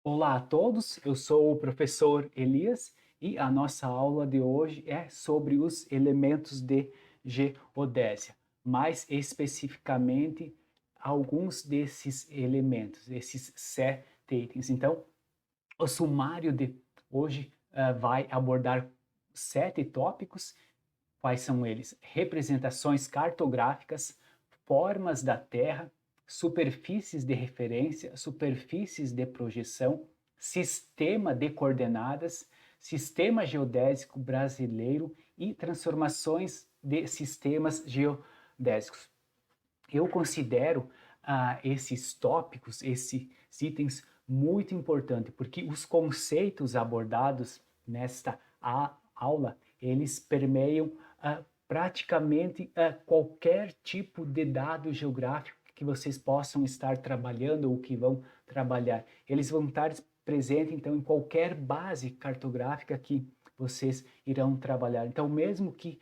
Olá a todos, eu sou o professor Elias e a nossa aula de hoje é sobre os elementos de geodésia, mais especificamente alguns desses elementos, esses 7 itens. Então, o sumário de hoje vai abordar 7 tópicos. Quais são eles? Representações cartográficas, formas da Terra, superfícies de referência, superfícies de projeção, sistema de coordenadas, sistema geodésico brasileiro e transformações de sistemas geodésicos. Eu considero esses tópicos, esses itens, muito importantes, porque os conceitos abordados nesta aula, eles permeiam praticamente qualquer tipo de dado geográfico que vocês possam estar trabalhando ou que vão trabalhar. Eles vão estar presentes, então, em qualquer base cartográfica que vocês irão trabalhar. Então, mesmo que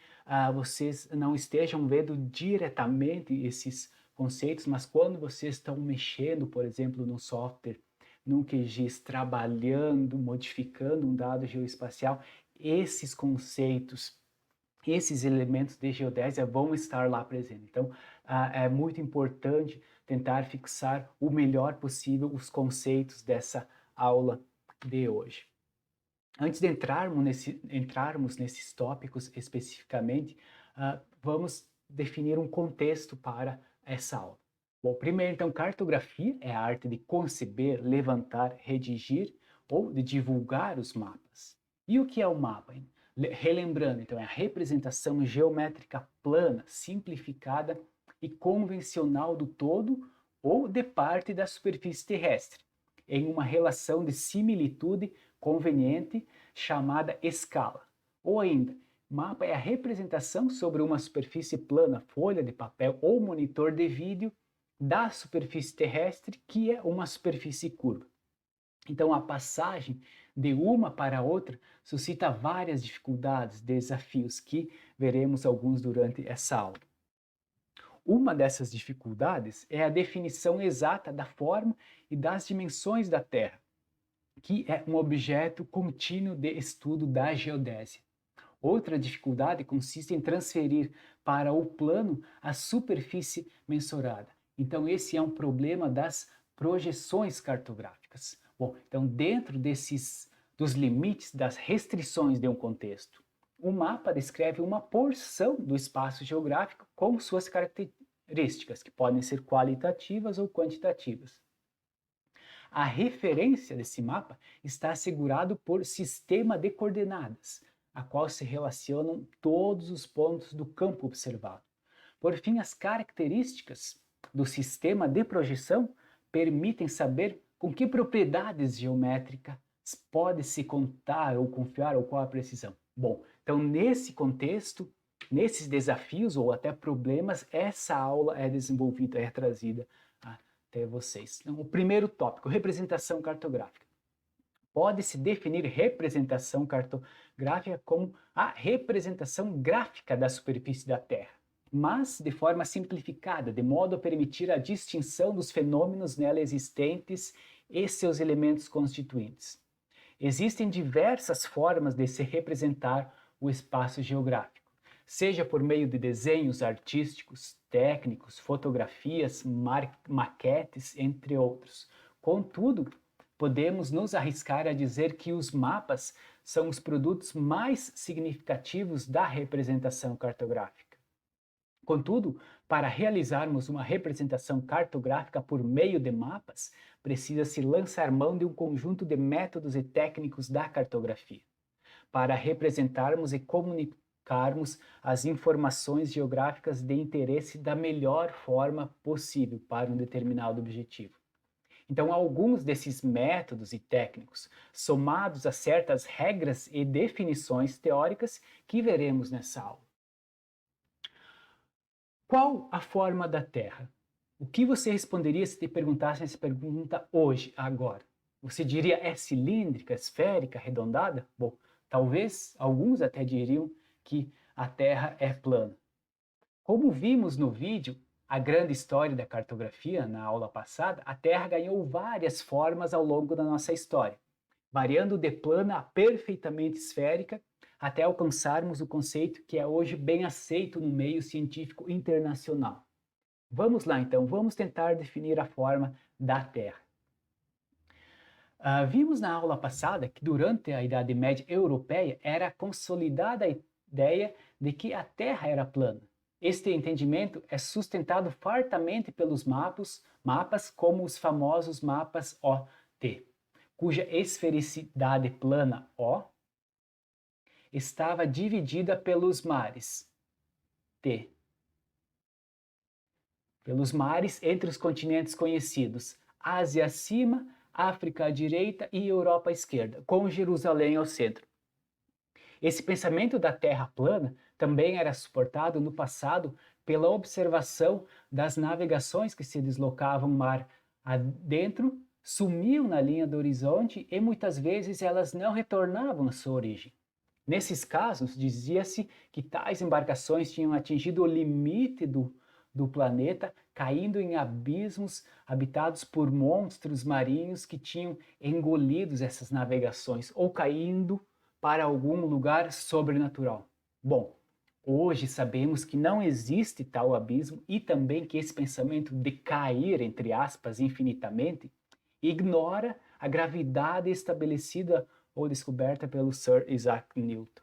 vocês não estejam vendo diretamente esses conceitos, mas quando vocês estão mexendo, por exemplo, no software, no QGIS, trabalhando, modificando um dado geoespacial, esses conceitos, esses elementos de geodésia vão estar lá presentes. Então, é muito importante tentar fixar o melhor possível os conceitos dessa aula de hoje. Antes de entrarmos nesses tópicos especificamente, vamos definir um contexto para essa aula. Bom, primeiro, então, cartografia é a arte de conceber, levantar, redigir ou de divulgar os mapas. E o que é o mapa? Relembrando, então, é a representação geométrica plana, simplificada e convencional do todo ou de parte da superfície terrestre, em uma relação de similitude conveniente chamada escala. Ou ainda, mapa é a representação sobre uma superfície plana, folha de papel ou monitor de vídeo da superfície terrestre, que é uma superfície curva. Então, a passagem de uma para outra suscita várias dificuldades, desafios, que veremos alguns durante essa aula. Uma dessas dificuldades é a definição exata da forma e das dimensões da Terra, que é um objeto contínuo de estudo da geodésia. Outra dificuldade consiste em transferir para o plano a superfície mensurada. Então, esse é um problema das projeções cartográficas. Bom, então, dentro dos limites, das restrições de um contexto, o mapa descreve uma porção do espaço geográfico com suas características, que podem ser qualitativas ou quantitativas. A referência desse mapa está assegurado por sistema de coordenadas, a qual se relacionam todos os pontos do campo observado. Por fim, as características do sistema de projeção permitem saber com que propriedades geométricas pode-se contar ou confiar ou qual a precisão. Bom, então nesse contexto, nesses desafios ou até problemas, essa aula é desenvolvida, é trazida até vocês. Então, o primeiro tópico, representação cartográfica. Pode-se definir representação cartográfica como a representação gráfica da superfície da Terra, mas de forma simplificada, de modo a permitir a distinção dos fenômenos nela existentes e seus elementos constituintes. Existem diversas formas de se representar o espaço geográfico, seja por meio de desenhos artísticos, técnicos, fotografias, maquetes, entre outros. Contudo, podemos nos arriscar a dizer que os mapas são os produtos mais significativos da representação cartográfica. Contudo, para realizarmos uma representação cartográfica por meio de mapas, precisa-se lançar mão de um conjunto de métodos e técnicos da cartografia, para representarmos e comunicarmos as informações geográficas de interesse da melhor forma possível para um determinado objetivo. Então, alguns desses métodos e técnicos, somados a certas regras e definições teóricas que veremos nessa aula. Qual a forma da Terra? O que você responderia se te perguntassem essa pergunta hoje, agora? Você diria é cilíndrica, esférica, arredondada? Bom, talvez alguns até diriam que a Terra é plana. Como vimos no vídeo, a grande história da cartografia, na aula passada, a Terra ganhou várias formas ao longo da nossa história, variando de plana a perfeitamente esférica, até alcançarmos o conceito que é hoje bem aceito no meio científico internacional. Vamos lá então, vamos tentar definir a forma da Terra. Vimos na aula passada que durante a Idade Média Europeia era consolidada a ideia de que a Terra era plana. Este entendimento é sustentado fartamente pelos mapas como os famosos mapas OT, cuja esfericidade plana O estava dividida pelos mares T, pelos mares entre os continentes conhecidos, Ásia acima, África à direita e Europa à esquerda, com Jerusalém ao centro. Esse pensamento da Terra plana também era suportado no passado pela observação das navegações que se deslocavam mar adentro, sumiam na linha do horizonte e muitas vezes elas não retornavam à sua origem. Nesses casos, dizia-se que tais embarcações tinham atingido o limite do planeta, caindo em abismos habitados por monstros marinhos que tinham engolido essas navegações ou caindo para algum lugar sobrenatural. Bom, hoje sabemos que não existe tal abismo e também que esse pensamento de cair, entre aspas, infinitamente, ignora a gravidade estabelecida ou descoberta pelo Sir Isaac Newton.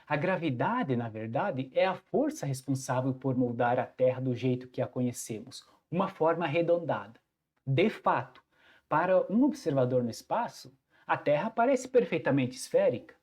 A gravidade, na verdade, é a força responsável por moldar a Terra do jeito que a conhecemos, uma forma arredondada. De fato, para um observador no espaço, a Terra parece perfeitamente esférica.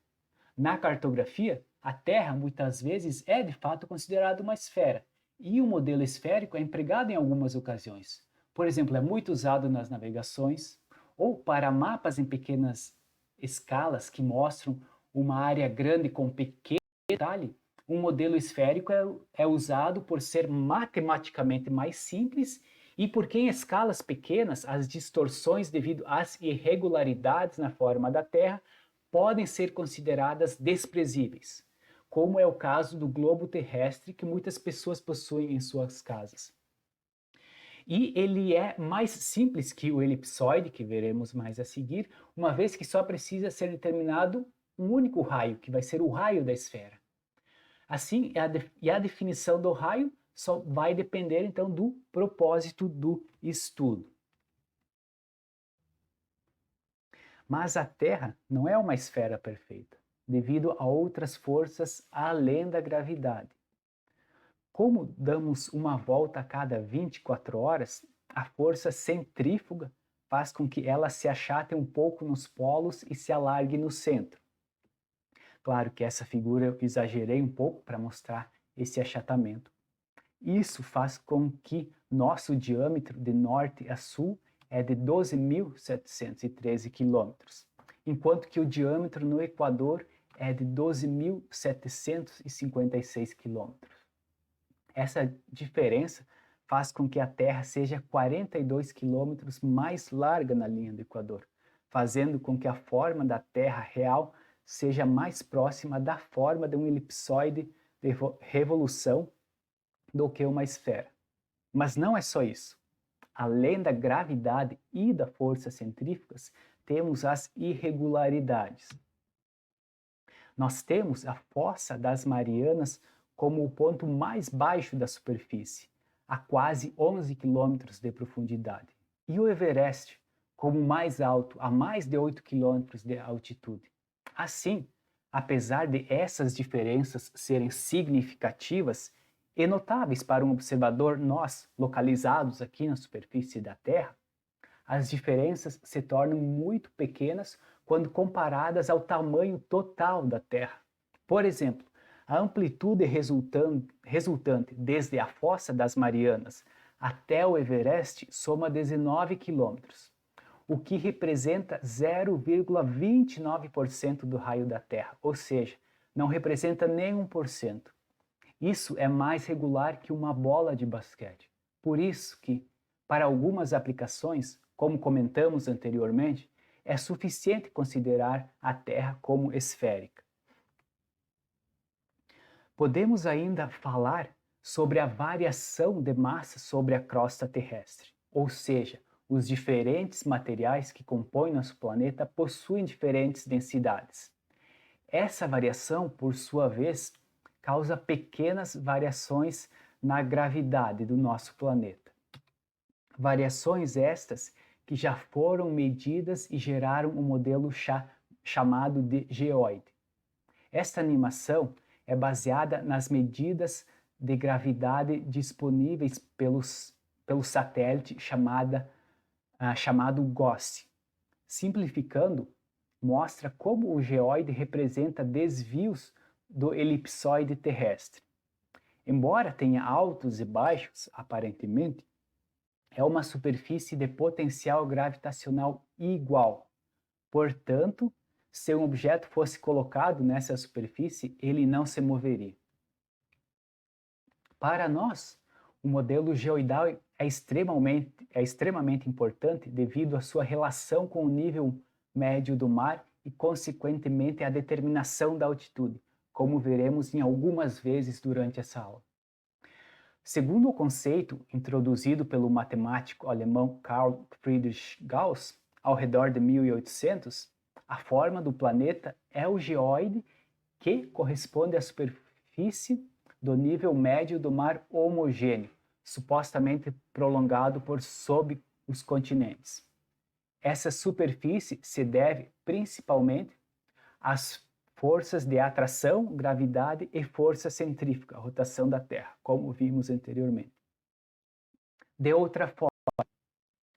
Na cartografia, a Terra muitas vezes é de fato considerada uma esfera, e o modelo esférico é empregado em algumas ocasiões. Por exemplo, é muito usado nas navegações ou para mapas em pequenas escalas que mostram uma área grande com pequeno detalhe. Um modelo esférico é usado por ser matematicamente mais simples e porque em escalas pequenas as distorções devido às irregularidades na forma da Terra podem ser consideradas desprezíveis, como é o caso do globo terrestre que muitas pessoas possuem em suas casas. E ele é mais simples que o elipsoide, que veremos mais a seguir, uma vez que só precisa ser determinado um único raio, que vai ser o raio da esfera. Assim, a definição do raio só vai depender então do propósito do estudo. Mas a Terra não é uma esfera perfeita, devido a outras forças além da gravidade. Como damos uma volta a cada 24 horas, a força centrífuga faz com que ela se achate um pouco nos polos e se alargue no centro. Claro que essa figura eu exagerei um pouco para mostrar esse achatamento. Isso faz com que nosso diâmetro de norte a sul é de 12.713 quilômetros, enquanto que o diâmetro no Equador é de 12.756 quilômetros. Essa diferença faz com que a Terra seja 42 quilômetros mais larga na linha do Equador, fazendo com que a forma da Terra real seja mais próxima da forma de um elipsoide de revolução do que uma esfera. Mas não é só isso. Além da gravidade e das forças centrífugas, temos as irregularidades. Nós temos a Fossa das Marianas como o ponto mais baixo da superfície, a quase 11 quilômetros de profundidade, e o Everest como o mais alto, a mais de 8 quilômetros de altitude. Assim, apesar de essas diferenças serem significativas e notáveis para um observador, nós, localizados aqui na superfície da Terra, as diferenças se tornam muito pequenas quando comparadas ao tamanho total da Terra. Por exemplo, a amplitude resultante desde a Fossa das Marianas até o Everest soma 19 quilômetros, o que representa 0,29% do raio da Terra, ou seja, não representa nem 1%. Isso é mais regular que uma bola de basquete. Por isso que, para algumas aplicações, como comentamos anteriormente, é suficiente considerar a Terra como esférica. Podemos ainda falar sobre a variação de massa sobre a crosta terrestre, ou seja, os diferentes materiais que compõem nosso planeta possuem diferentes densidades. Essa variação, por sua vez, causa pequenas variações na gravidade do nosso planeta. Variações estas que já foram medidas e geraram um modelo chamado de geoide. Esta animação é baseada nas medidas de gravidade disponíveis pelo satélite chamado GOES. Simplificando, mostra como o geoide representa desvios do elipsoide terrestre. Embora tenha altos e baixos, aparentemente, é uma superfície de potencial gravitacional igual. Portanto, se um objeto fosse colocado nessa superfície, ele não se moveria. Para nós, o modelo geoidal é extremamente importante devido à sua relação com o nível médio do mar e, consequentemente, à determinação da altitude, como veremos em algumas vezes durante essa aula. Segundo o conceito introduzido pelo matemático alemão Carl Friedrich Gauss, ao redor de 1800, a forma do planeta é o geoide, que corresponde à superfície do nível médio do mar homogêneo, supostamente prolongado por sob os continentes. Essa superfície se deve principalmente às forças de atração, gravidade e força centrífuga, a rotação da Terra, como vimos anteriormente. De outra forma,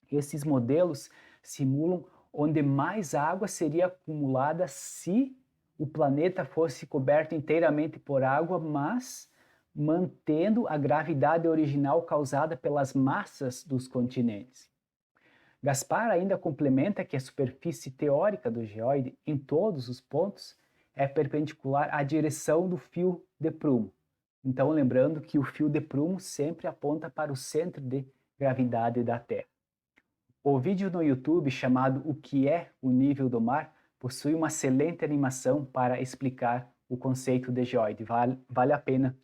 esses modelos simulam onde mais água seria acumulada se o planeta fosse coberto inteiramente por água, mas mantendo a gravidade original causada pelas massas dos continentes. Gaspar ainda complementa que a superfície teórica do geoide, em todos os pontos, é perpendicular à direção do fio de prumo. Então, lembrando que o fio de prumo sempre aponta para o centro de gravidade da Terra. O vídeo no YouTube chamado O que é o nível do mar possui uma excelente animação para explicar o conceito de geoide. Vale a pena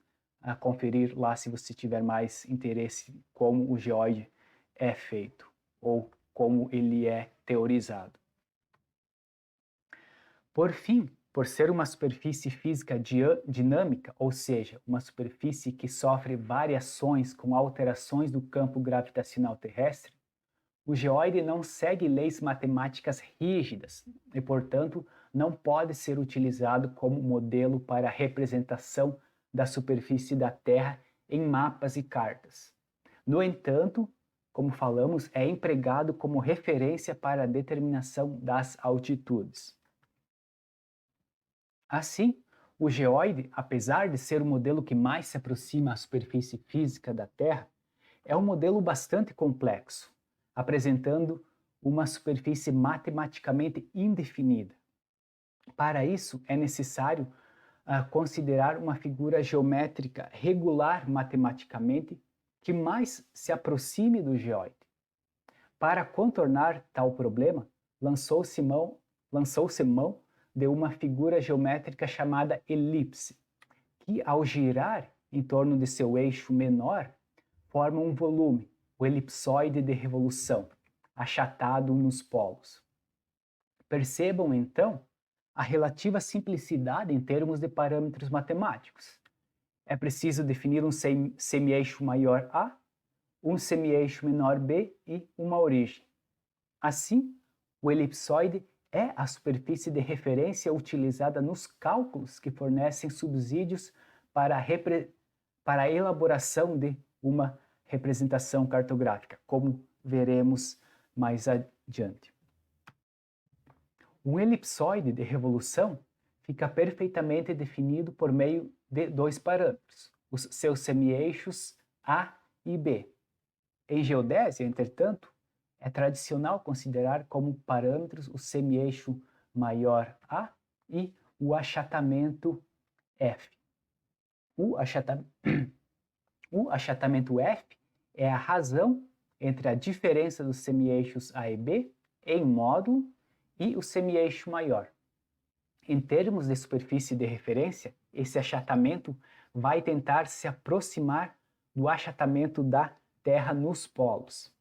conferir lá se você tiver mais interesse como o geoide é feito ou como ele é teorizado. Por fim, por ser uma superfície física dinâmica, ou seja, uma superfície que sofre variações com alterações do campo gravitacional terrestre, o geoide não segue leis matemáticas rígidas e, portanto, não pode ser utilizado como modelo para a representação da superfície da Terra em mapas e cartas. No entanto, como falamos, é empregado como referência para a determinação das altitudes. Assim, o geoide, apesar de ser o modelo que mais se aproxima à superfície física da Terra, é um modelo bastante complexo, apresentando uma superfície matematicamente indefinida. Para isso, é necessário considerar uma figura geométrica regular matematicamente que mais se aproxime do geoide. Para contornar tal problema, lançou-se mão de uma figura geométrica chamada elipse, que, ao girar em torno de seu eixo menor, forma um volume, o elipsoide de revolução, achatado nos polos. Percebam, então, a relativa simplicidade em termos de parâmetros matemáticos. É preciso definir um semi-eixo maior A, um semi-eixo menor B e uma origem. Assim, o elipsoide é a superfície de referência utilizada nos cálculos que fornecem subsídios para a elaboração de uma representação cartográfica, como veremos mais adiante. Um elipsoide de revolução fica perfeitamente definido por meio de dois parâmetros, os seus semi-eixos A e B. Em geodésia, entretanto, é tradicional considerar como parâmetros o semi-eixo maior A e o achatamento F. O achatamento F é a razão entre a diferença dos semi-eixos A e B em módulo e o semi-eixo maior. Em termos de superfície de referência, esse achatamento vai tentar se aproximar do achatamento da Terra nos polos.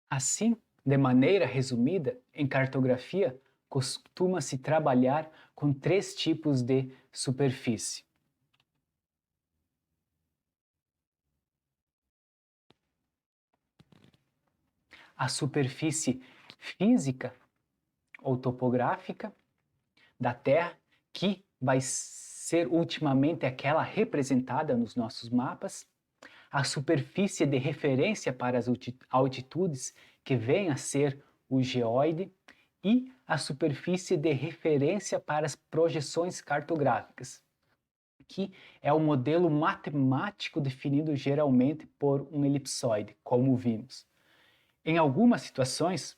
Assim, de maneira resumida, em cartografia, costuma-se trabalhar com três tipos de superfície. A superfície física ou topográfica da Terra, que vai ser ultimamente aquela representada nos nossos mapas, a superfície de referência para as altitudes, que vem a ser o geoide, e a superfície de referência para as projeções cartográficas, que é o modelo matemático definido geralmente por um elipsoide, como vimos. Em algumas situações,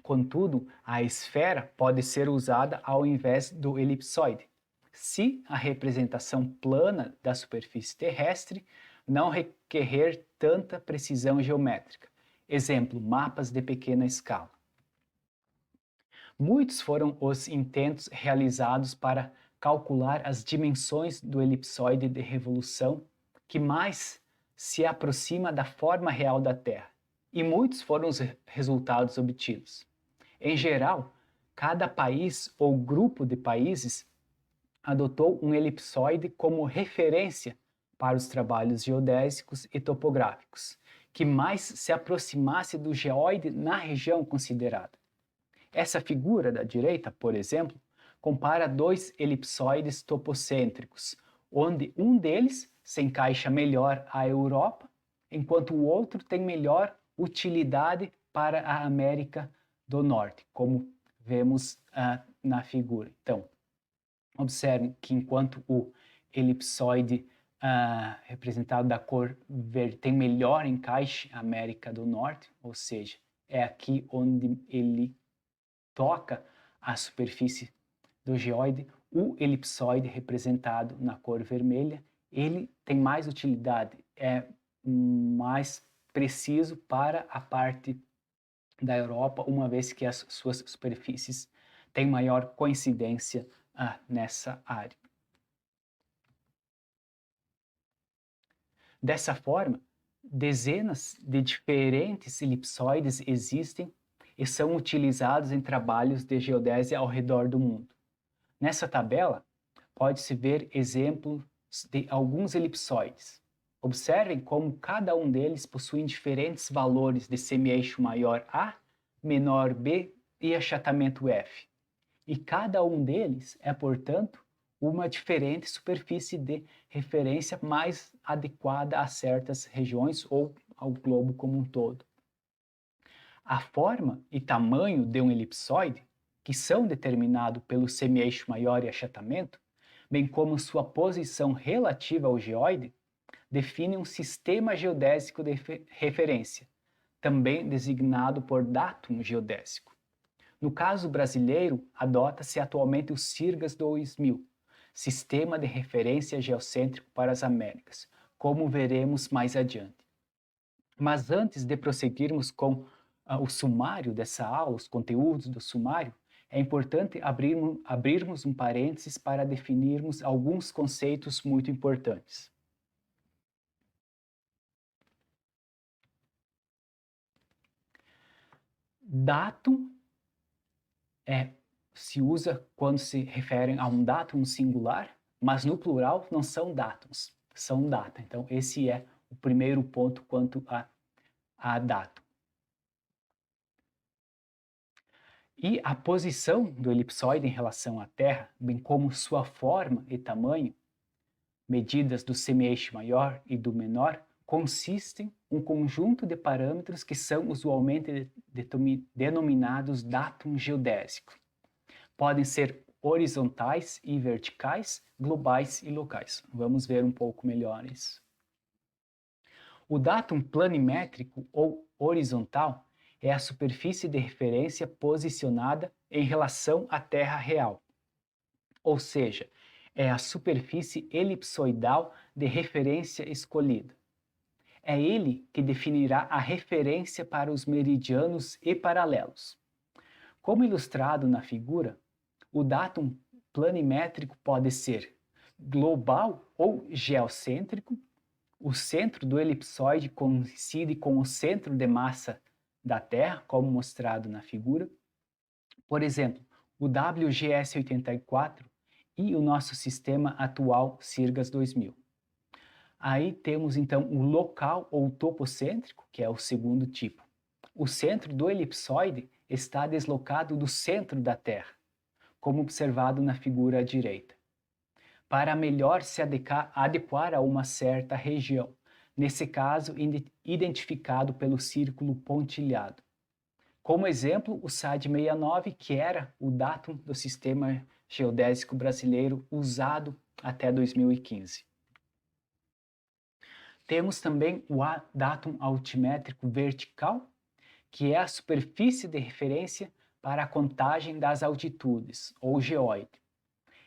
contudo, a esfera pode ser usada ao invés do elipsoide, se a representação plana da superfície terrestre não requerer tanta precisão geométrica. Exemplo, mapas de pequena escala. Muitos foram os intentos realizados para calcular as dimensões do elipsoide de revolução que mais se aproxima da forma real da Terra, e muitos foram os resultados obtidos. Em geral, cada país ou grupo de países adotou um elipsoide como referência para os trabalhos geodésicos e topográficos, que mais se aproximasse do geoide na região considerada. Essa figura da direita, por exemplo, compara dois elipsoides topocêntricos, onde um deles se encaixa melhor à Europa, enquanto o outro tem melhor utilidade para a América do Norte, como vemos na figura. Então, observem que enquanto o elipsoide representado da cor verde tem melhor encaixe à América do Norte, ou seja, é aqui onde ele toca a superfície do geoide, o elipsoide representado na cor vermelha, ele tem mais utilidade, é mais preciso para a parte da Europa, uma vez que as suas superfícies têm maior coincidência nessa área. Dessa forma, dezenas de diferentes elipsoides existem e são utilizados em trabalhos de geodésia ao redor do mundo. Nessa tabela, pode-se ver exemplos de alguns elipsoides. Observem como cada um deles possui diferentes valores de semi-eixo maior A, menor B e achatamento F. E cada um deles é, portanto, uma diferente superfície de referência mais adequada a certas regiões ou ao globo como um todo. A forma e tamanho de um elipsoide, que são determinados pelo semi-eixo maior e achatamento, bem como sua posição relativa ao geoide, definem um sistema geodésico de referência, também designado por datum geodésico. No caso brasileiro, adota-se atualmente o SIRGAS 2000, Sistema de Referência Geocêntrico para as Américas, como veremos mais adiante. Mas antes de prosseguirmos com o sumário dessa aula, os conteúdos do sumário, é importante abrirmos um parênteses para definirmos alguns conceitos muito importantes. Datum se usa quando se referem a um datum singular, mas no plural não são datums, são data. Então, esse é o primeiro ponto quanto a datum. E a posição do elipsoide em relação à Terra, bem como sua forma e tamanho, medidas do semi-eixo maior e do menor, consistem em um conjunto de parâmetros que são usualmente denominados datum geodésico. Podem ser horizontais e verticais, globais e locais. Vamos ver um pouco melhor isso. O datum planimétrico ou horizontal é a superfície de referência posicionada em relação à Terra real, ou seja, é a superfície elipsoidal de referência escolhida. É ele que definirá a referência para os meridianos e paralelos. Como ilustrado na figura, o datum planimétrico pode ser global ou geocêntrico. O centro do elipsoide coincide com o centro de massa da Terra, como mostrado na figura. Por exemplo, o WGS-84 e o nosso sistema atual CIRGAS 2000. Aí temos então o local ou topocêntrico, que é o segundo tipo. O centro do elipsoide está deslocado do centro da Terra, como observado na figura à direita, para melhor se adequar a uma certa região, nesse caso identificado pelo círculo pontilhado. Como exemplo, o SAD 69, que era o datum do Sistema Geodésico Brasileiro usado até 2015. Temos também o datum altimétrico vertical, que é a superfície de referência para a contagem das altitudes, ou geoide.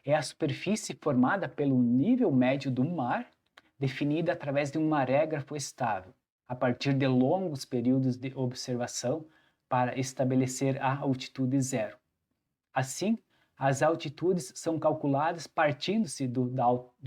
É a superfície formada pelo nível médio do mar, definida através de um marégrafo estável, a partir de longos períodos de observação para estabelecer a altitude zero. Assim, as altitudes são calculadas partindo-se do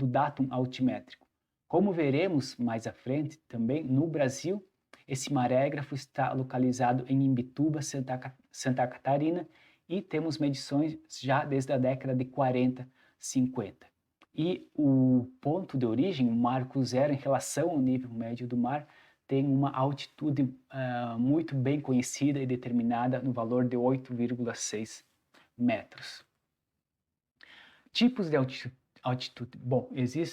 datum altimétrico. Como veremos mais à frente, também no Brasil, esse marégrafo está localizado em Imbituba, Santa Catarina, e temos medições já desde a década de 40, 50. E o ponto de origem, o marco zero em relação ao nível médio do mar, tem uma altitude muito bem conhecida e determinada no valor de 8,6 metros. Tipos de altitude. Bom,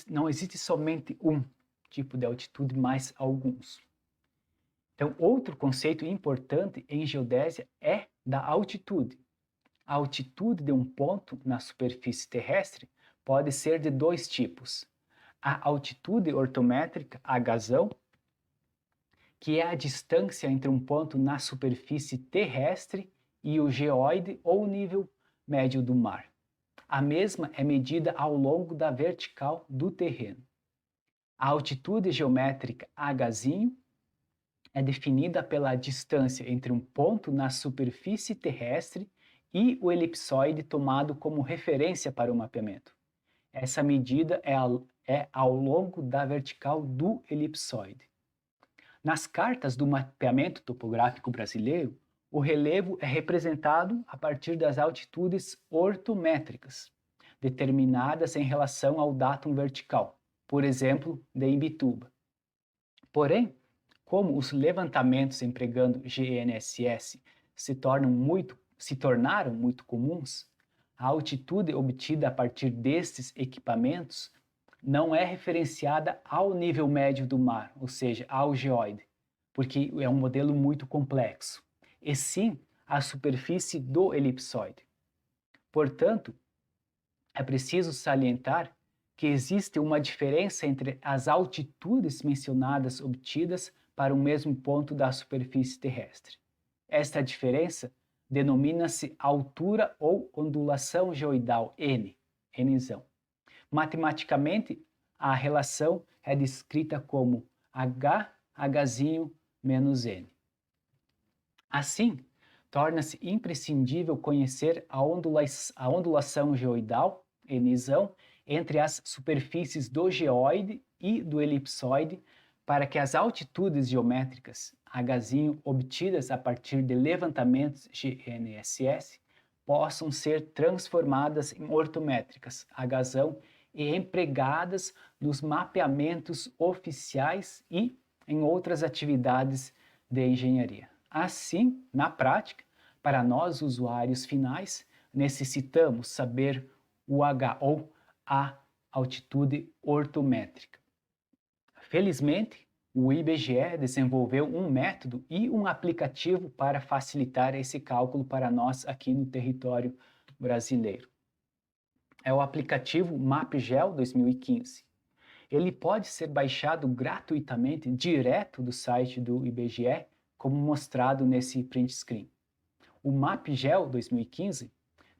não existe somente um tipo de altitude, mas alguns. Então, outro conceito importante em geodésia é da altitude. A altitude de um ponto na superfície terrestre pode ser de dois tipos. A altitude ortométrica, Hzão, que é a distância entre um ponto na superfície terrestre e o geóide ou nível médio do mar. A mesma é medida ao longo da vertical do terreno. A altitude geométrica Hzinho é definida pela distância entre um ponto na superfície terrestre e o elipsoide tomado como referência para o mapeamento. Essa medida é ao longo da vertical do elipsoide. Nas cartas do mapeamento topográfico brasileiro, o relevo é representado a partir das altitudes ortométricas, determinadas em relação ao datum vertical, por exemplo, de Imbituba. Porém, como os levantamentos empregando GNSS se tornaram muito comuns, a altitude obtida a partir destes equipamentos não é referenciada ao nível médio do mar, ou seja, ao geóide, porque é um modelo muito complexo, e sim à superfície do elipsoide. Portanto, é preciso salientar que existe uma diferença entre as altitudes mencionadas obtidas para o mesmo ponto da superfície terrestre. Esta diferença denomina-se altura ou ondulação geoidal, Nzão. Matematicamente, a relação é descrita como Hzinho menos N. Assim, torna-se imprescindível conhecer a ondulação geoidal, Nzão, entre as superfícies do geóide e do elipsoide, para que as altitudes geométricas Hzinho obtidas a partir de levantamentos GNSS possam ser transformadas em ortométricas Hzão e empregadas nos mapeamentos oficiais e em outras atividades de engenharia. Assim, na prática, para nós usuários finais, necessitamos saber o H ou a altitude ortométrica. Felizmente, o IBGE desenvolveu um método e um aplicativo para facilitar esse cálculo para nós aqui no território brasileiro. É o aplicativo MapGeol 2015. Ele pode ser baixado gratuitamente direto do site do IBGE, como mostrado nesse print screen. O MapGeol 2015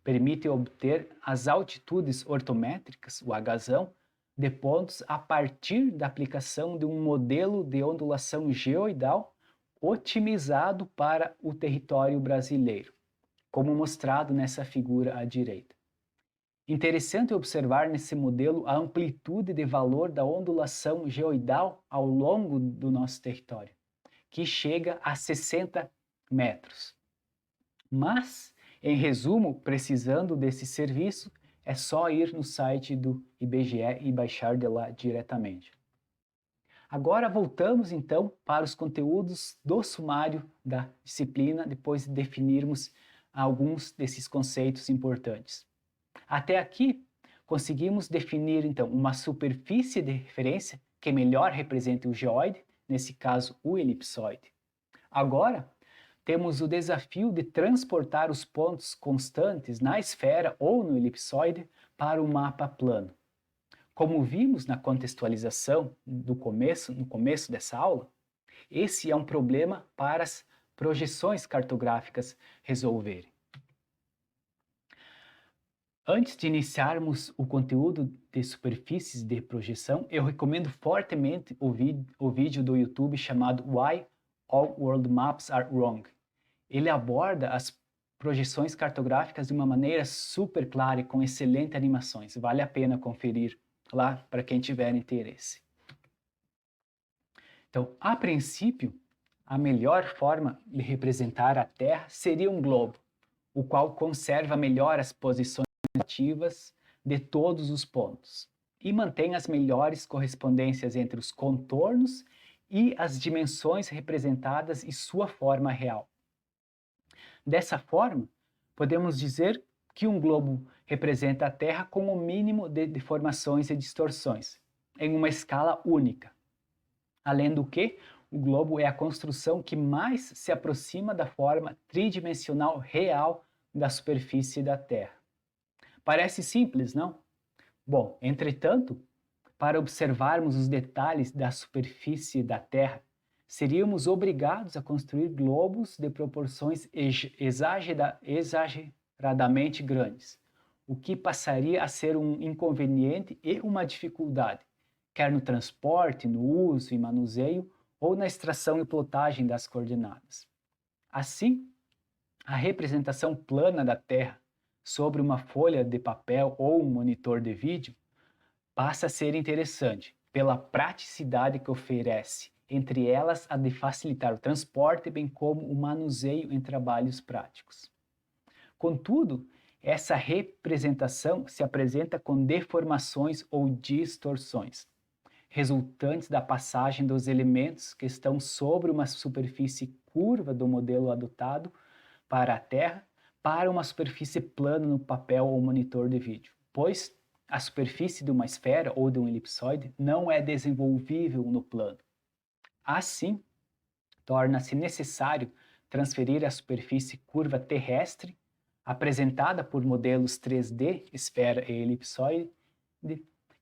permite obter as altitudes ortométricas, o Hzão, de pontos a partir da aplicação de um modelo de ondulação geoidal otimizado para o território brasileiro, como mostrado nessa figura à direita. Interessante observar nesse modelo a amplitude de valor da ondulação geoidal ao longo do nosso território, que chega a 60 metros. Mas, em resumo, precisando desse serviço, é só ir no site do IBGE e baixar de lá diretamente. Agora voltamos então para os conteúdos do sumário da disciplina, depois de definirmos alguns desses conceitos importantes. Até aqui, conseguimos definir então uma superfície de referência que melhor represente o geóide, nesse caso o elipsoide. Agora, temos o desafio de transportar os pontos constantes na esfera ou no elipsoide para o mapa plano. Como vimos na contextualização no começo dessa aula, esse é um problema para as projeções cartográficas resolverem. Antes de iniciarmos o conteúdo de superfícies de projeção, eu recomendo fortemente o vídeo do YouTube chamado Why All World Maps Are Wrong. Ele aborda as projeções cartográficas de uma maneira super clara e com excelentes animações. Vale a pena conferir lá para quem tiver interesse. Então, a princípio, a melhor forma de representar a Terra seria um globo, o qual conserva melhor as posições relativas de todos os pontos e mantém as melhores correspondências entre os contornos e as dimensões representadas e sua forma real. Dessa forma, podemos dizer que um globo representa a Terra com o mínimo de deformações e distorções, em uma escala única. Além do que, o globo é a construção que mais se aproxima da forma tridimensional real da superfície da Terra. Parece simples, não? Bom, entretanto, para observarmos os detalhes da superfície da Terra, seríamos obrigados a construir globos de proporções exageradamente grandes, o que passaria a ser um inconveniente e uma dificuldade, quer no transporte, no uso e manuseio, ou na extração e plotagem das coordenadas. Assim, a representação plana da Terra sobre uma folha de papel ou um monitor de vídeo passa a ser interessante pela praticidade que oferece, entre elas a de facilitar o transporte, bem como o manuseio em trabalhos práticos. Contudo, essa representação se apresenta com deformações ou distorções, resultantes da passagem dos elementos que estão sobre uma superfície curva do modelo adotado para a Terra para uma superfície plana no papel ou monitor de vídeo, pois a superfície de uma esfera ou de um elipsoide não é desenvolvível no plano. Assim, torna-se necessário transferir a superfície curva terrestre, apresentada por modelos 3D, esfera e elipsoide,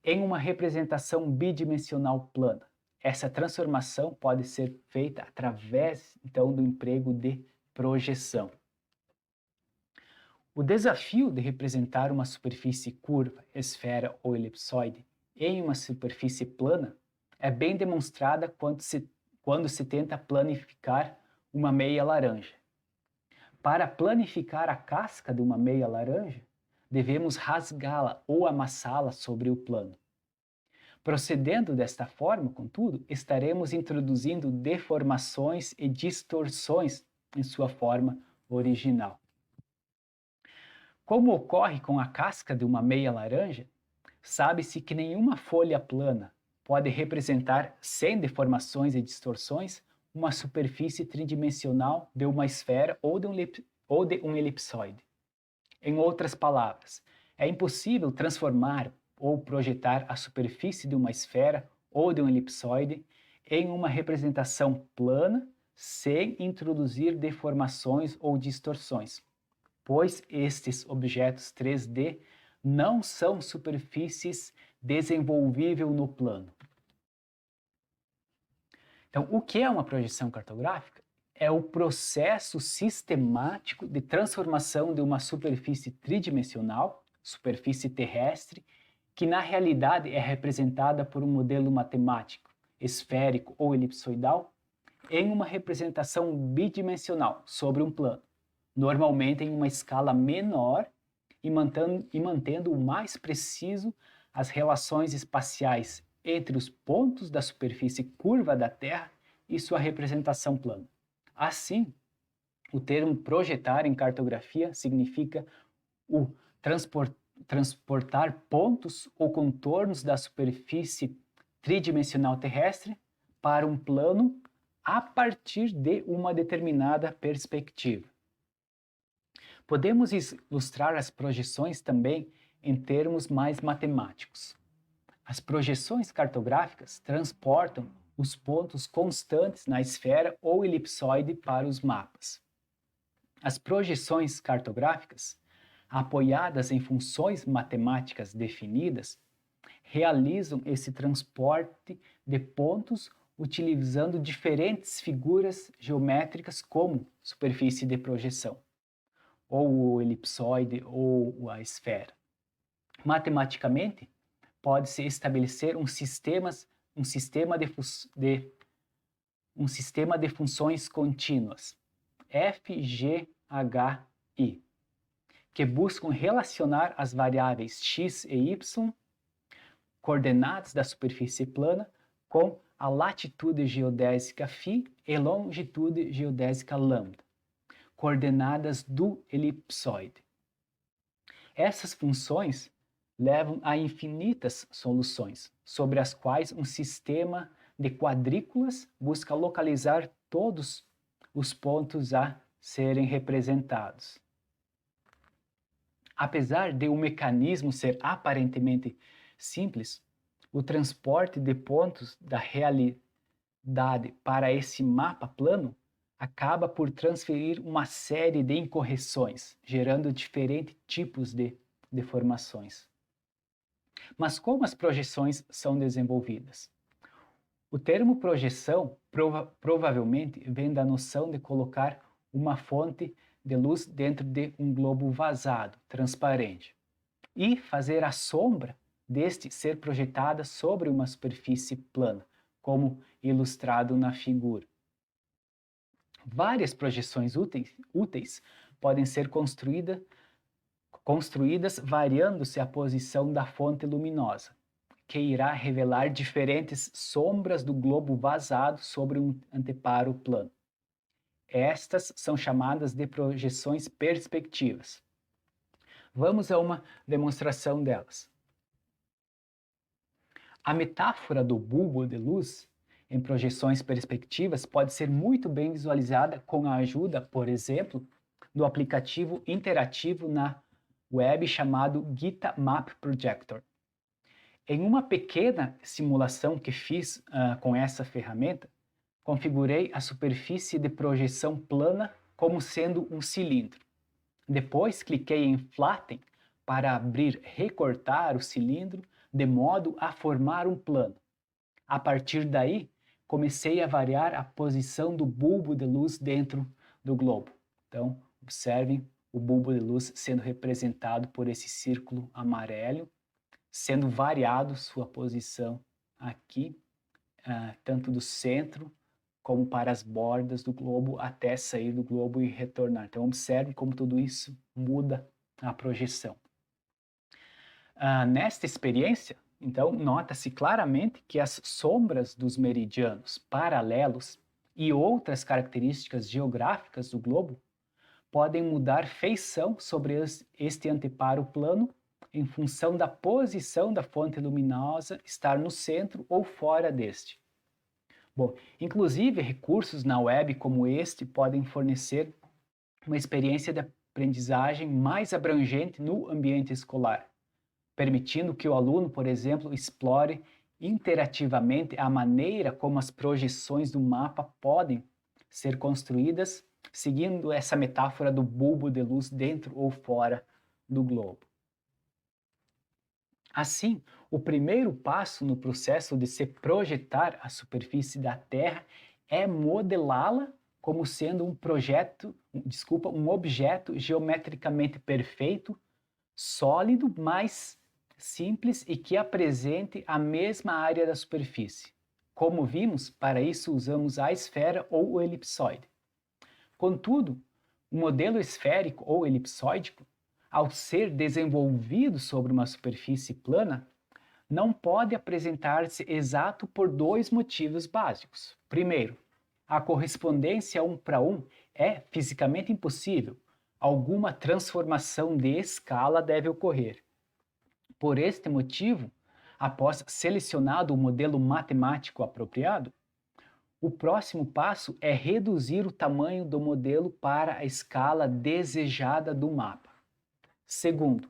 em uma representação bidimensional plana. Essa transformação pode ser feita através, então, do emprego de projeção. O desafio de representar uma superfície curva, esfera ou elipsoide em uma superfície plana é bem demonstrada quando se tenta planificar uma meia laranja. Para planificar a casca de uma meia laranja, devemos rasgá-la ou amassá-la sobre o plano. Procedendo desta forma, contudo, estaremos introduzindo deformações e distorções em sua forma original. Como ocorre com a casca de uma meia laranja, sabe-se que nenhuma folha plana pode representar, sem deformações e distorções, uma superfície tridimensional de uma esfera ou de um elipsoide. Em outras palavras, é impossível transformar ou projetar a superfície de uma esfera ou de um elipsoide em uma representação plana sem introduzir deformações ou distorções, pois estes objetos 3D não são superfícies desenvolvíveis no plano. Então, o que é uma projeção cartográfica? É o processo sistemático de transformação de uma superfície tridimensional, superfície terrestre, que na realidade é representada por um modelo matemático, esférico ou elipsoidal, em uma representação bidimensional sobre um plano, normalmente em uma escala menor e mantendo o mais preciso as relações espaciais entre os pontos da superfície curva da Terra e sua representação plana. Assim, o termo projetar em cartografia significa o transportar pontos ou contornos da superfície tridimensional terrestre para um plano a partir de uma determinada perspectiva. Podemos ilustrar as projeções também em termos mais matemáticos. As projeções cartográficas transportam os pontos constantes na esfera ou elipsoide para os mapas. As projeções cartográficas, apoiadas em funções matemáticas definidas, realizam esse transporte de pontos utilizando diferentes figuras geométricas como superfície de projeção, ou o elipsoide ou a esfera. Matematicamente, pode-se estabelecer um sistema de funções contínuas, f, g, h, i, que buscam relacionar as variáveis x e y, coordenadas da superfície plana, com a latitude geodésica φ e longitude geodésica lambda, coordenadas do elipsoide. Essas funções levam a infinitas soluções, sobre as quais um sistema de quadrículas busca localizar todos os pontos a serem representados. Apesar de o mecanismo ser aparentemente simples, o transporte de pontos da realidade para esse mapa plano acaba por transferir uma série de incorreções, gerando diferentes tipos de deformações. Mas como as projeções são desenvolvidas? O termo projeção provavelmente vem da noção de colocar uma fonte de luz dentro de um globo vazado, transparente, e fazer a sombra deste ser projetada sobre uma superfície plana, como ilustrado na figura. Várias projeções úteis podem ser construídas variando-se a posição da fonte luminosa, que irá revelar diferentes sombras do globo vazado sobre um anteparo plano. Estas são chamadas de projeções perspectivas. Vamos a uma demonstração delas. A metáfora do bulbo de luz em projeções perspectivas pode ser muito bem visualizada com a ajuda, por exemplo, do aplicativo interativo na web chamado Gita Map Projector. Em uma pequena simulação que fiz com essa ferramenta, configurei a superfície de projeção plana como sendo um cilindro. Depois cliquei em Flatten para recortar o cilindro de modo a formar um plano. A partir daí, comecei a variar a posição do bulbo de luz dentro do globo. Então, observem o bulbo de luz sendo representado por esse círculo amarelo, sendo variado sua posição aqui, tanto do centro como para as bordas do globo, até sair do globo e retornar. Então, observe como tudo isso muda a projeção. Nesta experiência, então, nota-se claramente que as sombras dos meridianos paralelos e outras características geográficas do globo podem mudar feição sobre este anteparo plano em função da posição da fonte luminosa estar no centro ou fora deste. Bom, inclusive recursos na web como este podem fornecer uma experiência de aprendizagem mais abrangente no ambiente escolar, permitindo que o aluno, por exemplo, explore interativamente a maneira como as projeções do mapa podem ser construídas, seguindo essa metáfora do bulbo de luz dentro ou fora do globo. Assim, o primeiro passo no processo de se projetar a superfície da Terra é modelá-la como sendo um objeto geometricamente perfeito, sólido, mas simples e que apresente a mesma área da superfície. Como vimos, para isso usamos a esfera ou o elipsoide. Contudo, o modelo esférico ou elipsóidico, ao ser desenvolvido sobre uma superfície plana, não pode apresentar-se exato por dois motivos básicos. Primeiro, a correspondência 1:1 é fisicamente impossível. Alguma transformação de escala deve ocorrer. Por este motivo, após selecionado o modelo matemático apropriado, o próximo passo é reduzir o tamanho do modelo para a escala desejada do mapa. Segundo,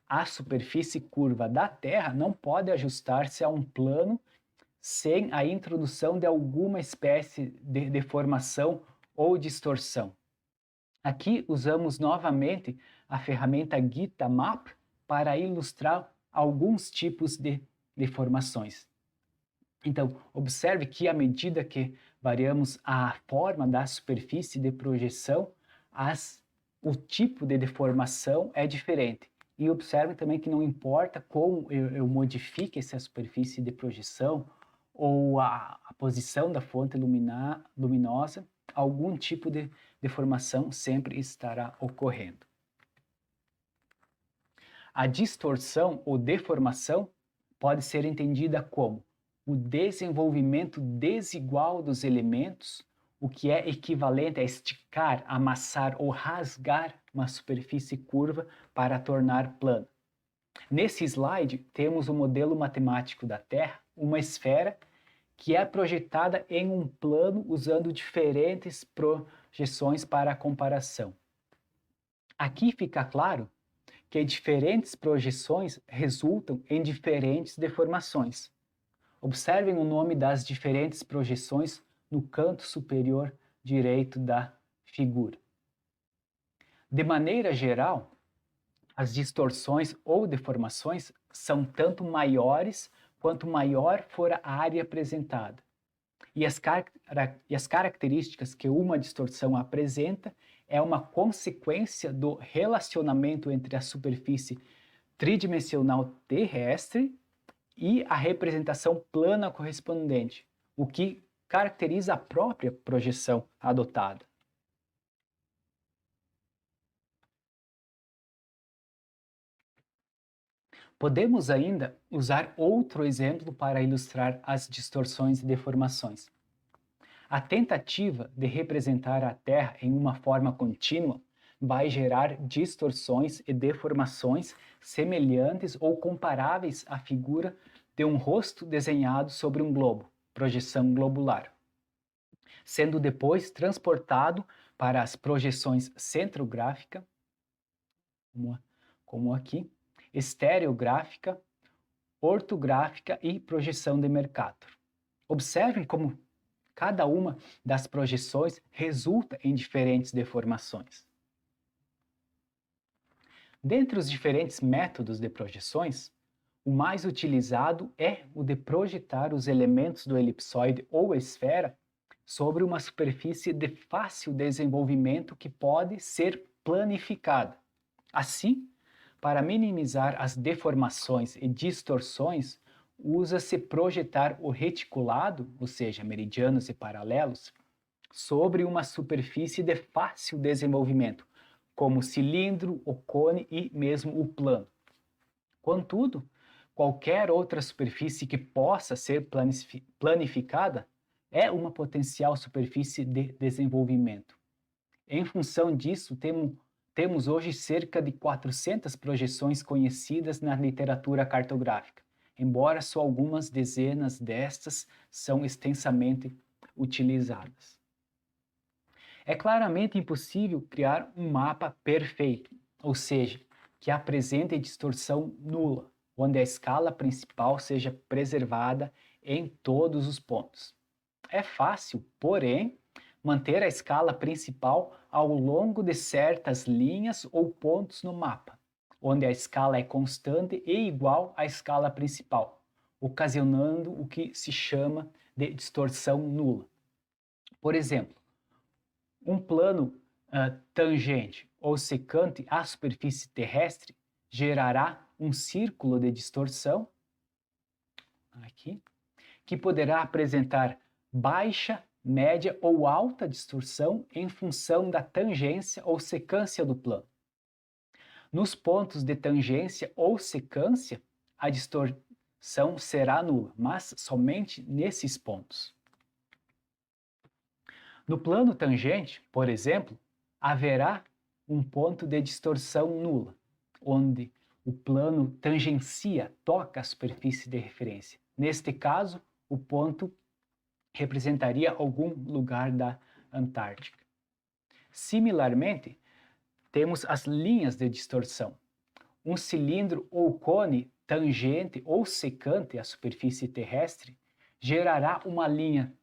a superfície curva da Terra não pode ajustar-se a um plano sem a introdução de alguma espécie de deformação ou distorção. Aqui usamos novamente a ferramenta GitaMap para ilustrar alguns tipos de deformações. Então, observe que à medida que variamos a forma da superfície de projeção, o tipo de deformação é diferente. E observe também que não importa como eu modifique essa superfície de projeção ou a posição da fonte luminosa, algum tipo de deformação sempre estará ocorrendo. A distorção ou deformação pode ser entendida como o desenvolvimento desigual dos elementos, o que é equivalente a esticar, amassar ou rasgar uma superfície curva para a tornar plana. Nesse slide, temos o modelo matemático da Terra, uma esfera que é projetada em um plano usando diferentes projeções para a comparação. Aqui fica claro que diferentes projeções resultam em diferentes deformações. Observem o nome das diferentes projeções no canto superior direito da figura. De maneira geral, as distorções ou deformações são tanto maiores quanto maior for a área apresentada. E as características que uma distorção apresenta é uma consequência do relacionamento entre a superfície tridimensional terrestre e a representação plana correspondente, o que caracteriza a própria projeção adotada. Podemos ainda usar outro exemplo para ilustrar as distorções e deformações. A tentativa de representar a Terra em uma forma contínua vai gerar distorções e deformações semelhantes ou comparáveis à figura de um rosto desenhado sobre um globo, projeção globular, sendo depois transportado para as projeções centrográfica, como aqui, estereográfica, ortográfica e projeção de Mercator. Observem como cada uma das projeções resulta em diferentes deformações. Dentre os diferentes métodos de projeções, o mais utilizado é o de projetar os elementos do elipsoide ou esfera sobre uma superfície de fácil desenvolvimento que pode ser planificada. Assim, para minimizar as deformações e distorções, usa-se projetar o reticulado, ou seja, meridianos e paralelos, sobre uma superfície de fácil desenvolvimento, como o cilindro, o cone e mesmo o plano. Contudo, qualquer outra superfície que possa ser planificada é uma potencial superfície de desenvolvimento. Em função disso, temos hoje cerca de 400 projeções conhecidas na literatura cartográfica, embora só algumas dezenas destas são extensamente utilizadas. É claramente impossível criar um mapa perfeito, ou seja, que apresente distorção nula, onde a escala principal seja preservada em todos os pontos. É fácil, porém, manter a escala principal ao longo de certas linhas ou pontos no mapa, onde a escala é constante e igual à escala principal, ocasionando o que se chama de distorção nula. Por exemplo, um plano tangente ou secante à superfície terrestre gerará um círculo de distorção, aqui, que poderá apresentar baixa, média ou alta distorção em função da tangência ou secância do plano. Nos pontos de tangência ou secância, a distorção será nula, mas somente nesses pontos. No plano tangente, por exemplo, haverá um ponto de distorção nula, onde o plano tangencia, toca a superfície de referência. Neste caso, o ponto representaria algum lugar da Antártica. Similarmente, temos as linhas de distorção. Um cilindro ou cone tangente ou secante à superfície terrestre gerará uma linha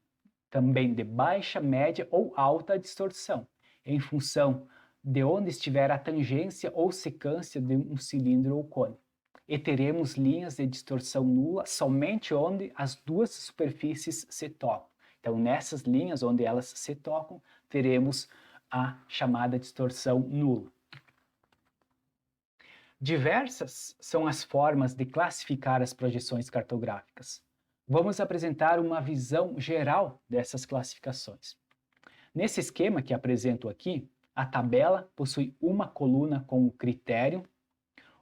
também de baixa, média ou alta distorção, em função de onde estiver a tangência ou secância de um cilindro ou cone. E teremos linhas de distorção nula somente onde as duas superfícies se tocam. Então, nessas linhas onde elas se tocam, teremos a chamada distorção nula. Diversas são as formas de classificar as projeções cartográficas. Vamos apresentar uma visão geral dessas classificações. Nesse esquema que apresento aqui, a tabela possui uma coluna com o critério,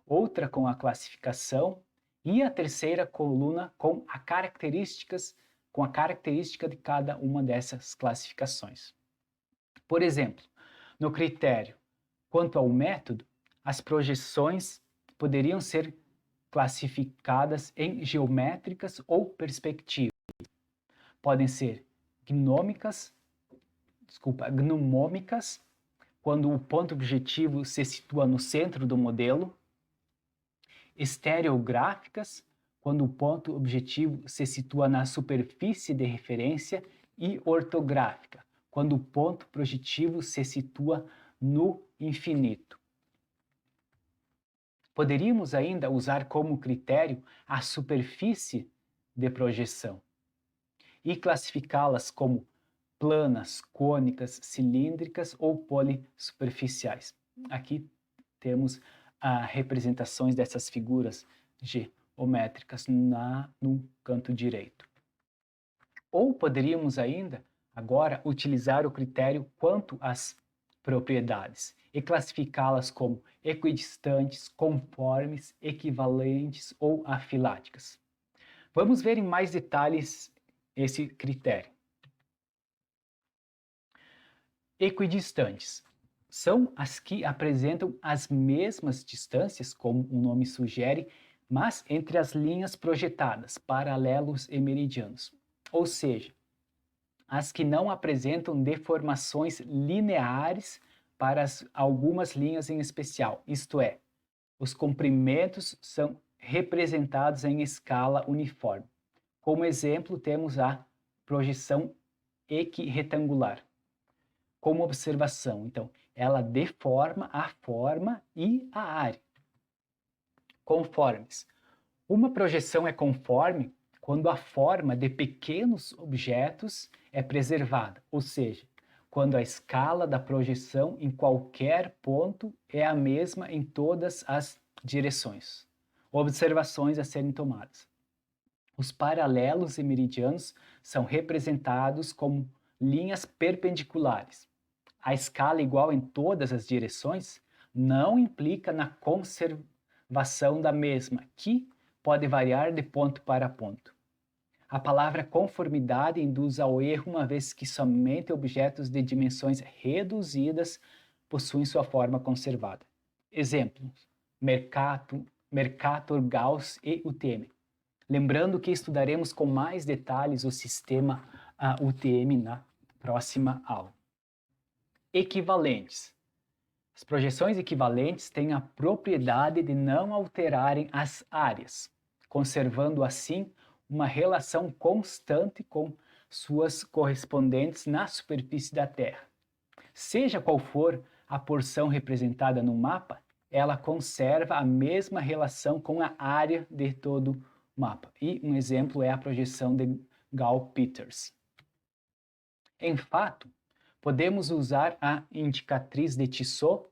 outra com a classificação e a terceira coluna com a característica de cada uma dessas classificações. Por exemplo, no critério, quanto ao método, as projeções poderiam ser classificadas em geométricas ou perspectivas. Podem ser gnomômicas, quando o ponto objetivo se situa no centro do modelo, estereográficas, quando o ponto objetivo se situa na superfície de referência, e ortográfica, quando o ponto projetivo se situa no infinito. Poderíamos ainda usar como critério a superfície de projeção e classificá-las como planas, cônicas, cilíndricas ou polissuperficiais. Aqui temos representações dessas figuras geométricas no canto direito. Ou poderíamos ainda, agora, utilizar o critério quanto às propriedades e classificá-las como equidistantes, conformes, equivalentes ou afiláticas. Vamos ver em mais detalhes esse critério. Equidistantes são as que apresentam as mesmas distâncias, como o nome sugere, mas entre as linhas projetadas, paralelos e meridianos. Ou seja, as que não apresentam deformações lineares para algumas linhas em especial, isto é, os comprimentos são representados em escala uniforme. Como exemplo, temos a projeção equirretangular. Como observação, então, ela deforma a forma e a área. Conformes. Uma projeção é conforme quando a forma de pequenos objetos é preservada, ou seja, quando a escala da projeção em qualquer ponto é a mesma em todas as direções. Observações a serem tomadas. Os paralelos e meridianos são representados como linhas perpendiculares. A escala igual em todas as direções não implica na conservação da mesma, que pode variar de ponto para ponto. A palavra conformidade induz ao erro, uma vez que somente objetos de dimensões reduzidas possuem sua forma conservada. Exemplos: Mercator, Gauss e UTM. Lembrando que estudaremos com mais detalhes o sistema UTM na próxima aula. Equivalentes. As projeções equivalentes têm a propriedade de não alterarem as áreas, conservando assim uma relação constante com suas correspondentes na superfície da Terra. Seja qual for a porção representada no mapa, ela conserva a mesma relação com a área de todo o mapa. E um exemplo é a projeção de Gauss-Peters. Em fato, podemos usar a indicatriz de Tissot,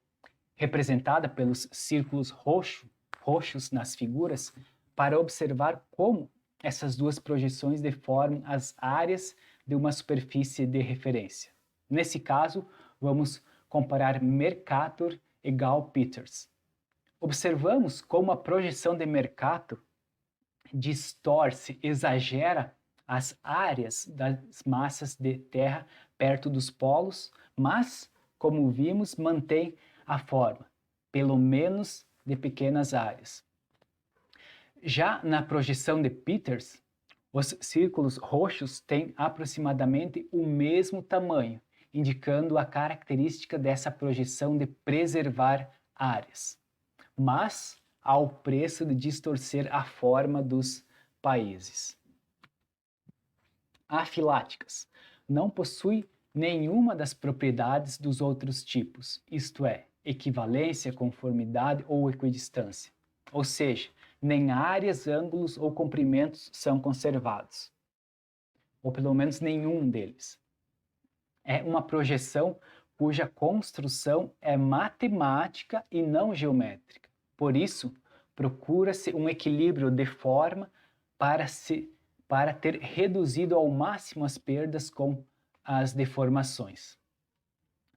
representada pelos círculos roxo roxos nas figuras para observar como essas duas projeções deformam as áreas de uma superfície de referência. Nesse caso, vamos comparar Mercator igual Peters. Observamos como a projeção de Mercator distorce, exagera as áreas das massas de terra perto dos polos, mas, como vimos, mantém a forma, pelo menos de pequenas áreas. Já na projeção de Peters, os círculos roxos têm aproximadamente o mesmo tamanho, indicando a característica dessa projeção de preservar áreas, mas ao preço de distorcer a forma dos países. Afiláticas não possui nenhuma das propriedades dos outros tipos, isto é, equivalência, conformidade ou equidistância. Ou seja, nem áreas, ângulos ou comprimentos são conservados, ou pelo menos nenhum deles. É uma projeção cuja construção é matemática e não geométrica. Por isso, procura-se um equilíbrio de forma para ter reduzido ao máximo as perdas com as deformações.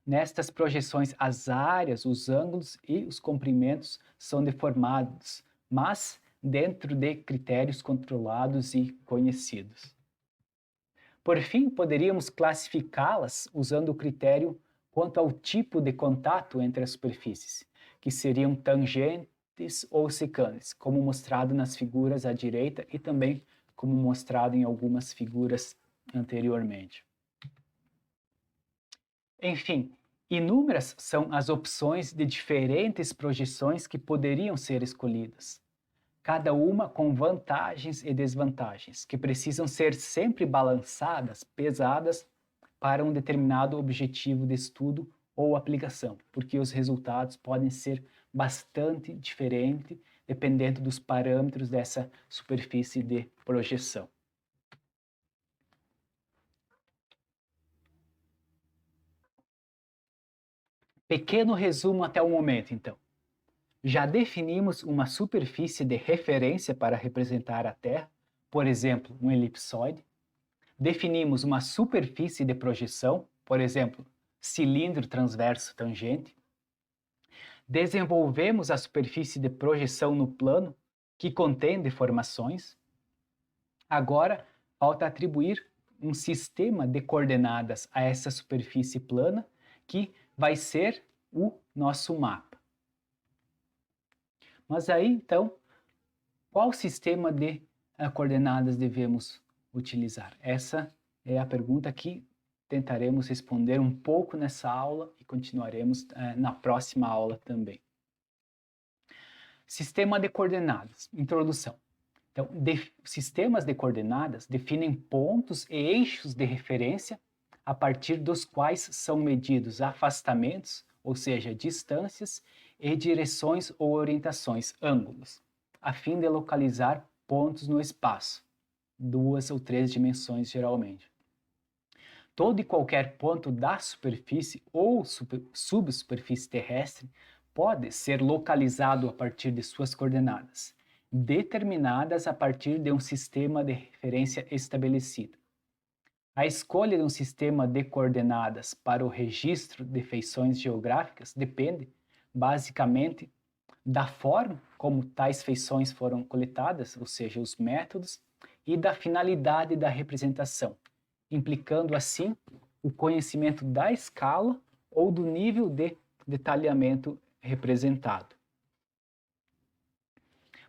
Nestas projeções, as áreas, os ângulos e os comprimentos são deformados, mas dentro de critérios controlados e conhecidos. Por fim, poderíamos classificá-las usando o critério quanto ao tipo de contato entre as superfícies, que seriam tangentes ou secantes, como mostrado nas figuras à direita e também como mostrado em algumas figuras anteriormente. Enfim, inúmeras são as opções de diferentes projeções que poderiam ser escolhidas, cada uma com vantagens e desvantagens, que precisam ser sempre balançadas, pesadas, para um determinado objetivo de estudo ou aplicação, porque os resultados podem ser bastante diferentes dependendo dos parâmetros dessa superfície de projeção. Pequeno resumo até o momento, então. Já definimos uma superfície de referência para representar a Terra, por exemplo, um elipsoide. Definimos uma superfície de projeção, por exemplo, cilindro transverso tangente. Desenvolvemos a superfície de projeção no plano, que contém deformações. Agora, falta atribuir um sistema de coordenadas a essa superfície plana, que vai ser o nosso mapa. Mas aí, então, qual sistema de coordenadas devemos utilizar? Essa é a pergunta que tentaremos responder um pouco nessa aula e continuaremos na próxima aula também. Sistema de coordenadas. Introdução. Então, sistemas de coordenadas definem pontos e eixos de referência a partir dos quais são medidos afastamentos, ou seja, distâncias, e direções ou orientações, ângulos, a fim de localizar pontos no espaço, 2 ou 3 dimensões geralmente. Todo e qualquer ponto da superfície ou subsuperfície terrestre pode ser localizado a partir de suas coordenadas, determinadas a partir de um sistema de referência estabelecido. A escolha de um sistema de coordenadas para o registro de feições geográficas depende, basicamente, da forma como tais feições foram coletadas, ou seja, os métodos, e da finalidade da representação, implicando assim o conhecimento da escala ou do nível de detalhamento representado.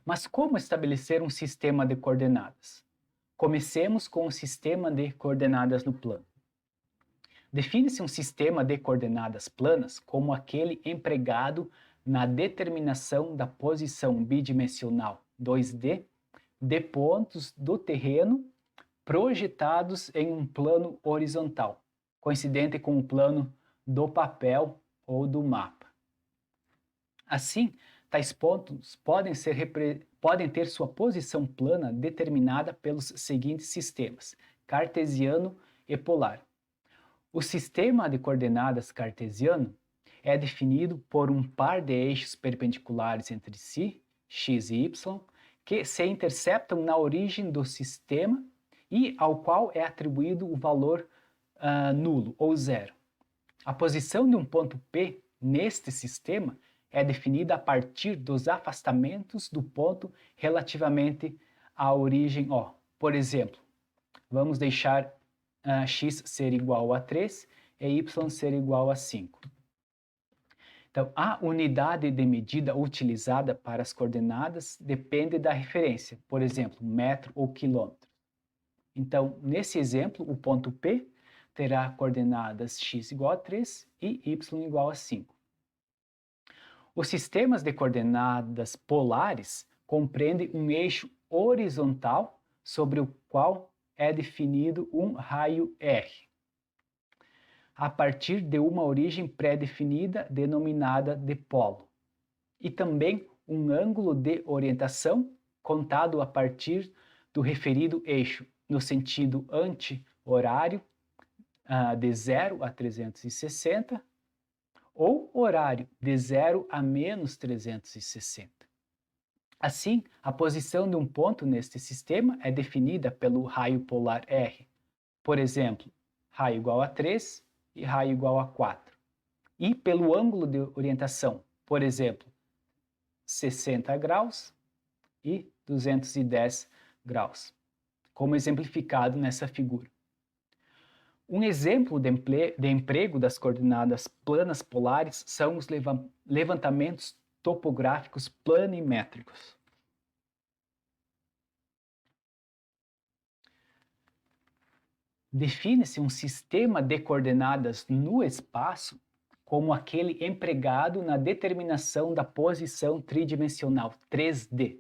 Mas como estabelecer um sistema de coordenadas? Comecemos com o sistema de coordenadas no plano. Define-se um sistema de coordenadas planas como aquele empregado na determinação da posição bidimensional 2D de pontos do terreno projetados em um plano horizontal, coincidente com o plano do papel ou do mapa. Assim, tais pontos podem ter sua posição plana determinada pelos seguintes sistemas, cartesiano e polar. O sistema de coordenadas cartesiano é definido por um par de eixos perpendiculares entre si x e y, que se interceptam na origem do sistema e ao qual é atribuído o valor nulo ou zero. A posição de um ponto P neste sistema é definida a partir dos afastamentos do ponto relativamente à origem O. Por exemplo, vamos deixar x ser igual a 3 e y ser igual a 5. Então, a unidade de medida utilizada para as coordenadas depende da referência, por exemplo, metro ou quilômetro. Então, nesse exemplo, o ponto P terá coordenadas x igual a 3 e y igual a 5. Os sistemas de coordenadas polares compreendem um eixo horizontal sobre o qual é definido um raio R, a partir de uma origem pré-definida denominada de polo, e também um ângulo de orientação contado a partir do referido eixo no sentido anti-horário de 0 a 360 ou horário de 0 a menos 360. Assim, a posição de um ponto neste sistema é definida pelo raio polar R. Por exemplo, raio igual a 3 e raio igual a 4. E pelo ângulo de orientação, por exemplo, 60 graus e 210 graus, como exemplificado nessa figura. Um exemplo de emprego das coordenadas planas polares são os levantamentos topográficos planimétricos. Define-se um sistema de coordenadas no espaço como aquele empregado na determinação da posição tridimensional 3D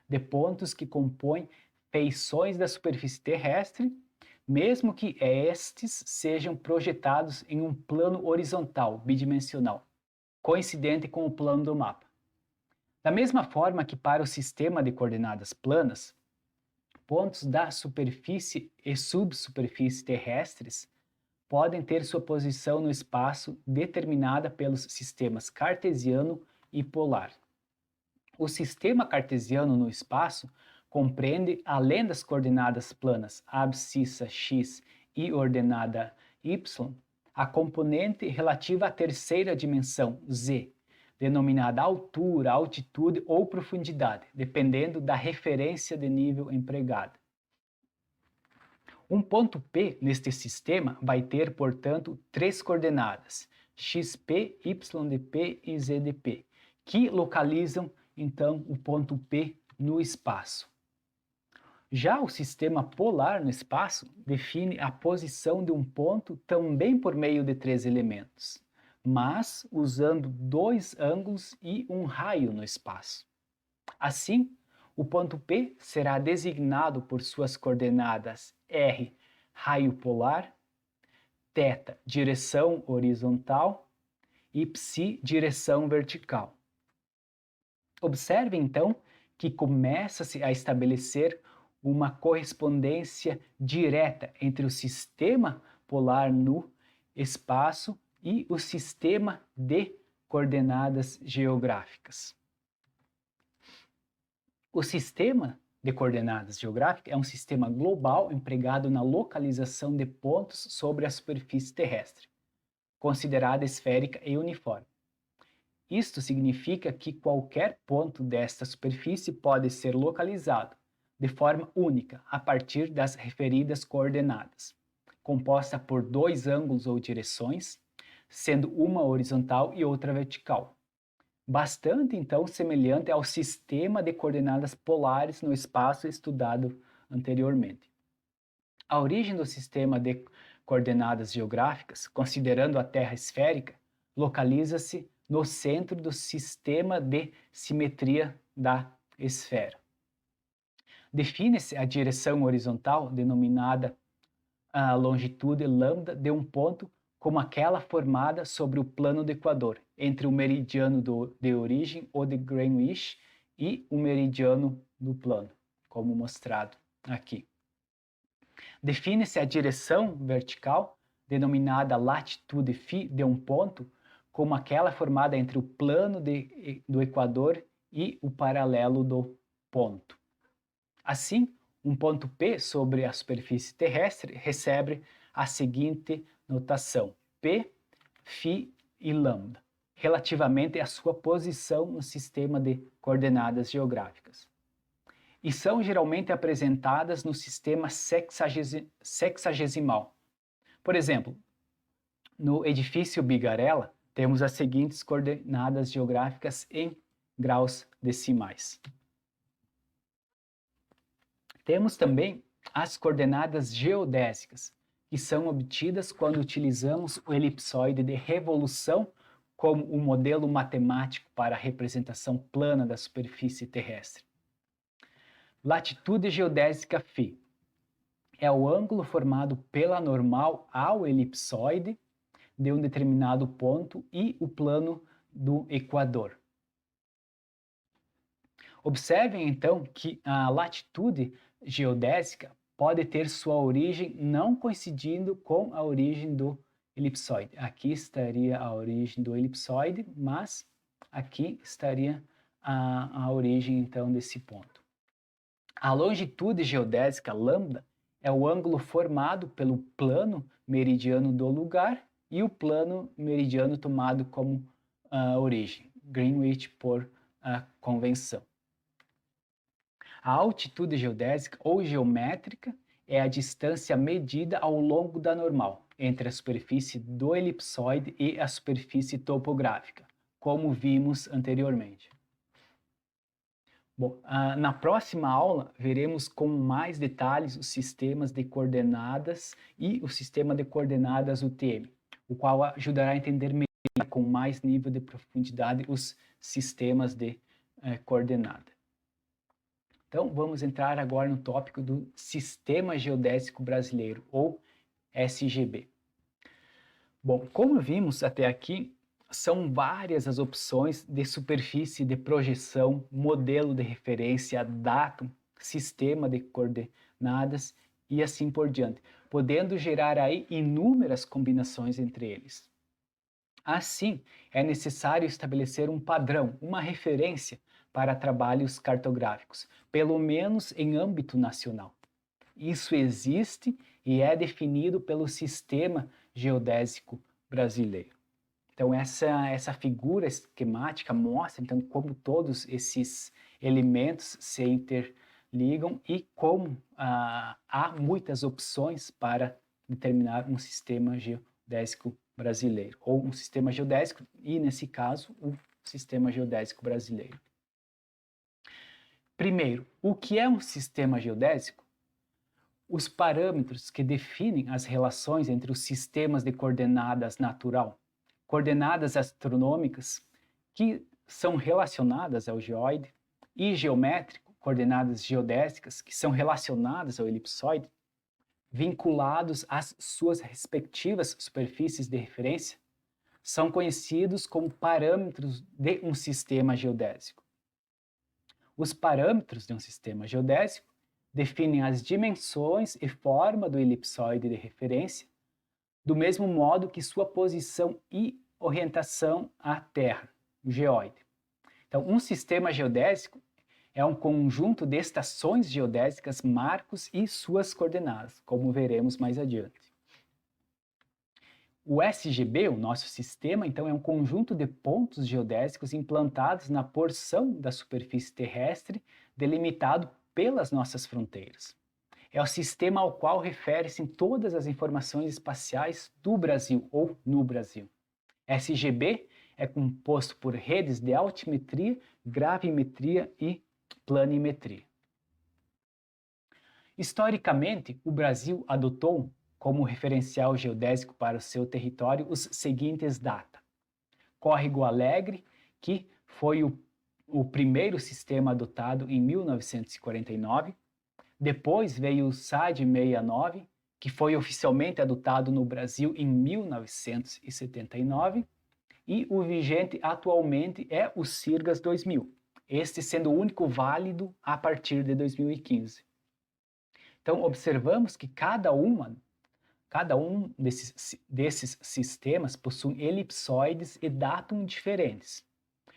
de pontos que compõem feições da superfície terrestre, mesmo que estes sejam projetados em um plano horizontal bidimensional, coincidente com o plano do mapa. Da mesma forma que para o sistema de coordenadas planas, pontos da superfície e subsuperfície terrestres podem ter sua posição no espaço determinada pelos sistemas cartesiano e polar. O sistema cartesiano no espaço compreende, além das coordenadas planas abscissa x e ordenada y, a componente relativa à terceira dimensão, z, denominada altura, altitude ou profundidade, dependendo da referência de nível empregada. Um ponto P neste sistema vai ter, portanto, três coordenadas, xp, ydp e zdp, que localizam, então, o ponto P no espaço. Já o sistema polar no espaço define a posição de um ponto também por meio de três elementos, mas usando dois ângulos e um raio no espaço. Assim, o ponto P será designado por suas coordenadas R, raio polar, θ, direção horizontal e ψ, direção vertical. Observe, então, que começa-se a estabelecer uma correspondência direta entre o sistema polar no espaço e o sistema de coordenadas geográficas. O sistema de coordenadas geográficas é um sistema global empregado na localização de pontos sobre a superfície terrestre, considerada esférica e uniforme. Isto significa que qualquer ponto desta superfície pode ser localizado de forma única a partir das referidas coordenadas, composta por dois ângulos ou direções, sendo uma horizontal e outra vertical. Bastante, então, semelhante ao sistema de coordenadas polares no espaço estudado anteriormente. A origem do sistema de coordenadas geográficas, considerando a Terra esférica, localiza-se no centro do sistema de simetria da esfera. Define-se a direção horizontal, denominada a longitude lambda de um ponto, como aquela formada sobre o plano do Equador, entre o meridiano de origem ou de Greenwich e o meridiano do plano, como mostrado aqui. Define-se a direção vertical, denominada latitude φ de um ponto, como aquela formada entre o plano do Equador e o paralelo do ponto. Assim, um ponto P sobre a superfície terrestre recebe a seguinte notação: P, φ e lambda, relativamente à sua posição no sistema de coordenadas geográficas. E são geralmente apresentadas no sistema sexagesimal. Por exemplo, no edifício Bigarella, temos as seguintes coordenadas geográficas em graus decimais. Temos também as coordenadas geodésicas, que são obtidas quando utilizamos o elipsoide de revolução como um modelo matemático para a representação plana da superfície terrestre. Latitude geodésica φ é o ângulo formado pela normal ao elipsoide de um determinado ponto e o plano do equador. Observem, então, que a latitude geodésica pode ter sua origem não coincidindo com a origem do elipsoide. Aqui estaria a origem do elipsoide, mas aqui estaria a origem, então, desse ponto. A longitude geodésica lambda é o ângulo formado pelo plano meridiano do lugar e o plano meridiano tomado como origem, Greenwich por convenção. A altitude geodésica ou geométrica é a distância medida ao longo da normal entre a superfície do elipsoide e a superfície topográfica, como vimos anteriormente. Bom, na próxima aula veremos com mais detalhes os sistemas de coordenadas e o sistema de coordenadas UTM, o qual ajudará a entender melhor com mais nível de profundidade os sistemas de coordenada. Então, vamos entrar agora no tópico do Sistema Geodésico Brasileiro, ou SGB. Bom, como vimos até aqui, são várias as opções de superfície de projeção, modelo de referência, datum, sistema de coordenadas e assim por diante, podendo gerar aí inúmeras combinações entre eles. Assim, é necessário estabelecer um padrão, uma referência para trabalhos cartográficos, pelo menos em âmbito nacional. Isso existe e é definido pelo Sistema Geodésico Brasileiro. Então, essa figura esquemática mostra então, como todos esses elementos se interligam e como há muitas opções para determinar um sistema geodésico brasileiro, ou um sistema geodésico, e nesse caso, o Sistema Geodésico Brasileiro. Primeiro, o que é um sistema geodésico? Os parâmetros que definem as relações entre os sistemas de coordenadas natural, coordenadas astronômicas, que são relacionadas ao geoide, e geométrico, coordenadas geodésicas, que são relacionadas ao elipsoide, vinculados às suas respectivas superfícies de referência, são conhecidos como parâmetros de um sistema geodésico. Os parâmetros de um sistema geodésico definem as dimensões e forma do elipsoide de referência, do mesmo modo que sua posição e orientação à Terra, o geoide. Então, um sistema geodésico é um conjunto de estações geodésicas, marcos e suas coordenadas, como veremos mais adiante. O SGB, o nosso sistema, então, é um conjunto de pontos geodésicos implantados na porção da superfície terrestre delimitado pelas nossas fronteiras. É o sistema ao qual referem-se todas as informações espaciais do Brasil ou no Brasil. SGB é composto por redes de altimetria, gravimetria e planimetria. Historicamente, o Brasil adotou como referencial geodésico para o seu território os seguintes datas. Córrego Alegre, que foi o primeiro sistema adotado em 1949. Depois veio o SAD 69, que foi oficialmente adotado no Brasil em 1979. E o vigente atualmente é o SIRGAS 2000, este sendo o único válido a partir de 2015. Então, observamos que cada um desses sistemas possui elipsoides e datum diferentes.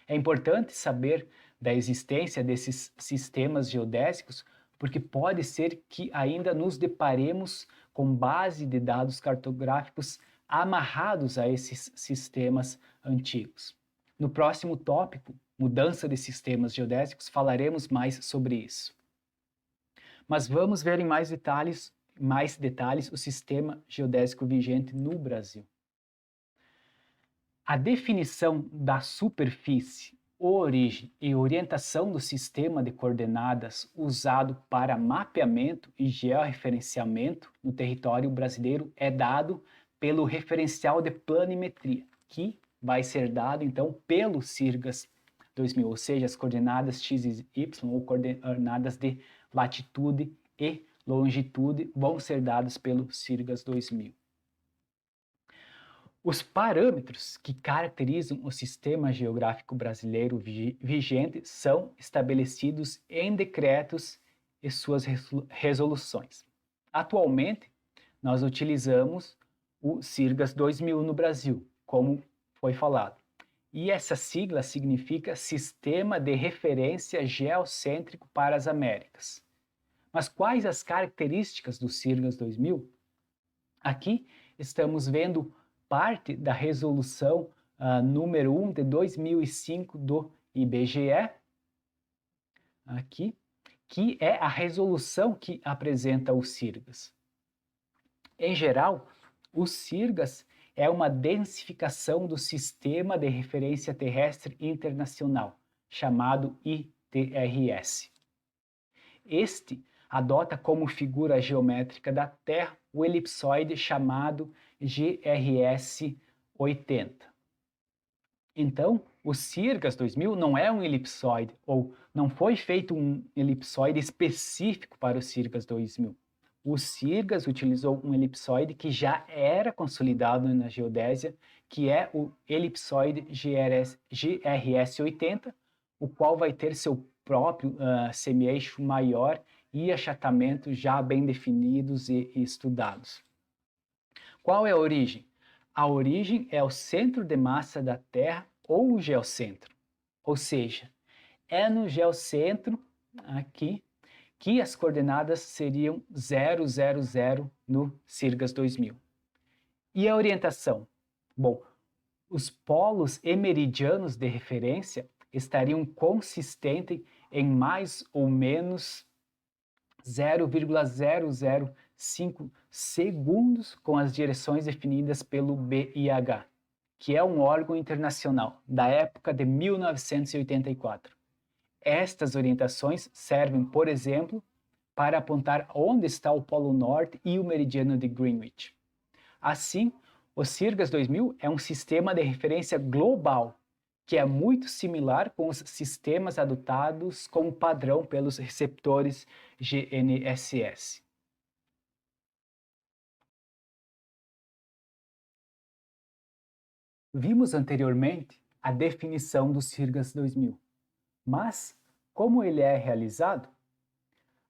É importante saber da existência desses sistemas geodésicos, porque pode ser que ainda nos deparemos com base de dados cartográficos amarrados a esses sistemas antigos. No próximo tópico, mudança de sistemas geodésicos, falaremos mais sobre isso. Mas vamos ver em mais detalhes o sistema geodésico vigente no Brasil. A definição da superfície, origem e orientação do sistema de coordenadas usado para mapeamento e georreferenciamento no território brasileiro é dado pelo referencial de planimetria, que vai ser dado então pelo CIRGAS 2000, ou seja, as coordenadas x e y ou coordenadas de latitude e longitude vão ser dadas pelo CIRGAS 2000. Os parâmetros que caracterizam o sistema geográfico brasileiro vigente são estabelecidos em decretos e suas resoluções. Atualmente, nós utilizamos o CIRGAS 2000 no Brasil, como foi falado. E essa sigla significa Sistema de Referência Geocêntrico para as Américas. Mas quais as características do CIRGAS 2000? Aqui estamos vendo parte da resolução número 1 de 2005 do IBGE, aqui, que é a resolução que apresenta o CIRGAS. Em geral, o CIRGAS é uma densificação do Sistema de Referência Terrestre Internacional, chamado ITRS. Este adota como figura geométrica da Terra o elipsoide chamado GRS 80. Então, o CIRGAS 2000 não é um elipsoide, ou não foi feito um elipsoide específico para o CIRGAS 2000. O CIRGAS utilizou um elipsoide que já era consolidado na geodésia, que é o elipsoide GRS 80, o qual vai ter seu próprio semi-eixo maior e achatamentos já bem definidos e estudados. Qual é a origem? A origem é o centro de massa da Terra ou o geocentro. Ou seja, é no geocentro, aqui, que as coordenadas seriam 0, 0, 0 no CIRGAS 2000. E a orientação? Bom, os polos e meridianos de referência estariam consistentes em mais ou menos 0,005 segundos com as direções definidas pelo BIH, que é um órgão internacional da época de 1984. Estas orientações servem, por exemplo, para apontar onde está o Polo Norte e o meridiano de Greenwich. Assim, o CIRGAS 2000 é um sistema de referência global, que é muito similar com os sistemas adotados como padrão pelos receptores GNSS. Vimos anteriormente a definição do CIRGAS 2000, mas como ele é realizado?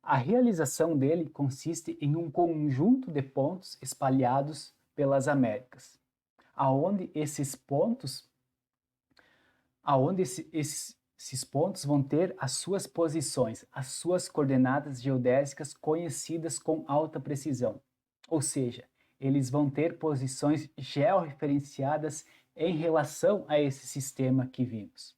A realização dele consiste em um conjunto de pontos espalhados pelas Américas, aonde esses pontos vão ter as suas posições, as suas coordenadas geodésicas conhecidas com alta precisão. Ou seja, eles vão ter posições georreferenciadas em relação a esse sistema que vimos.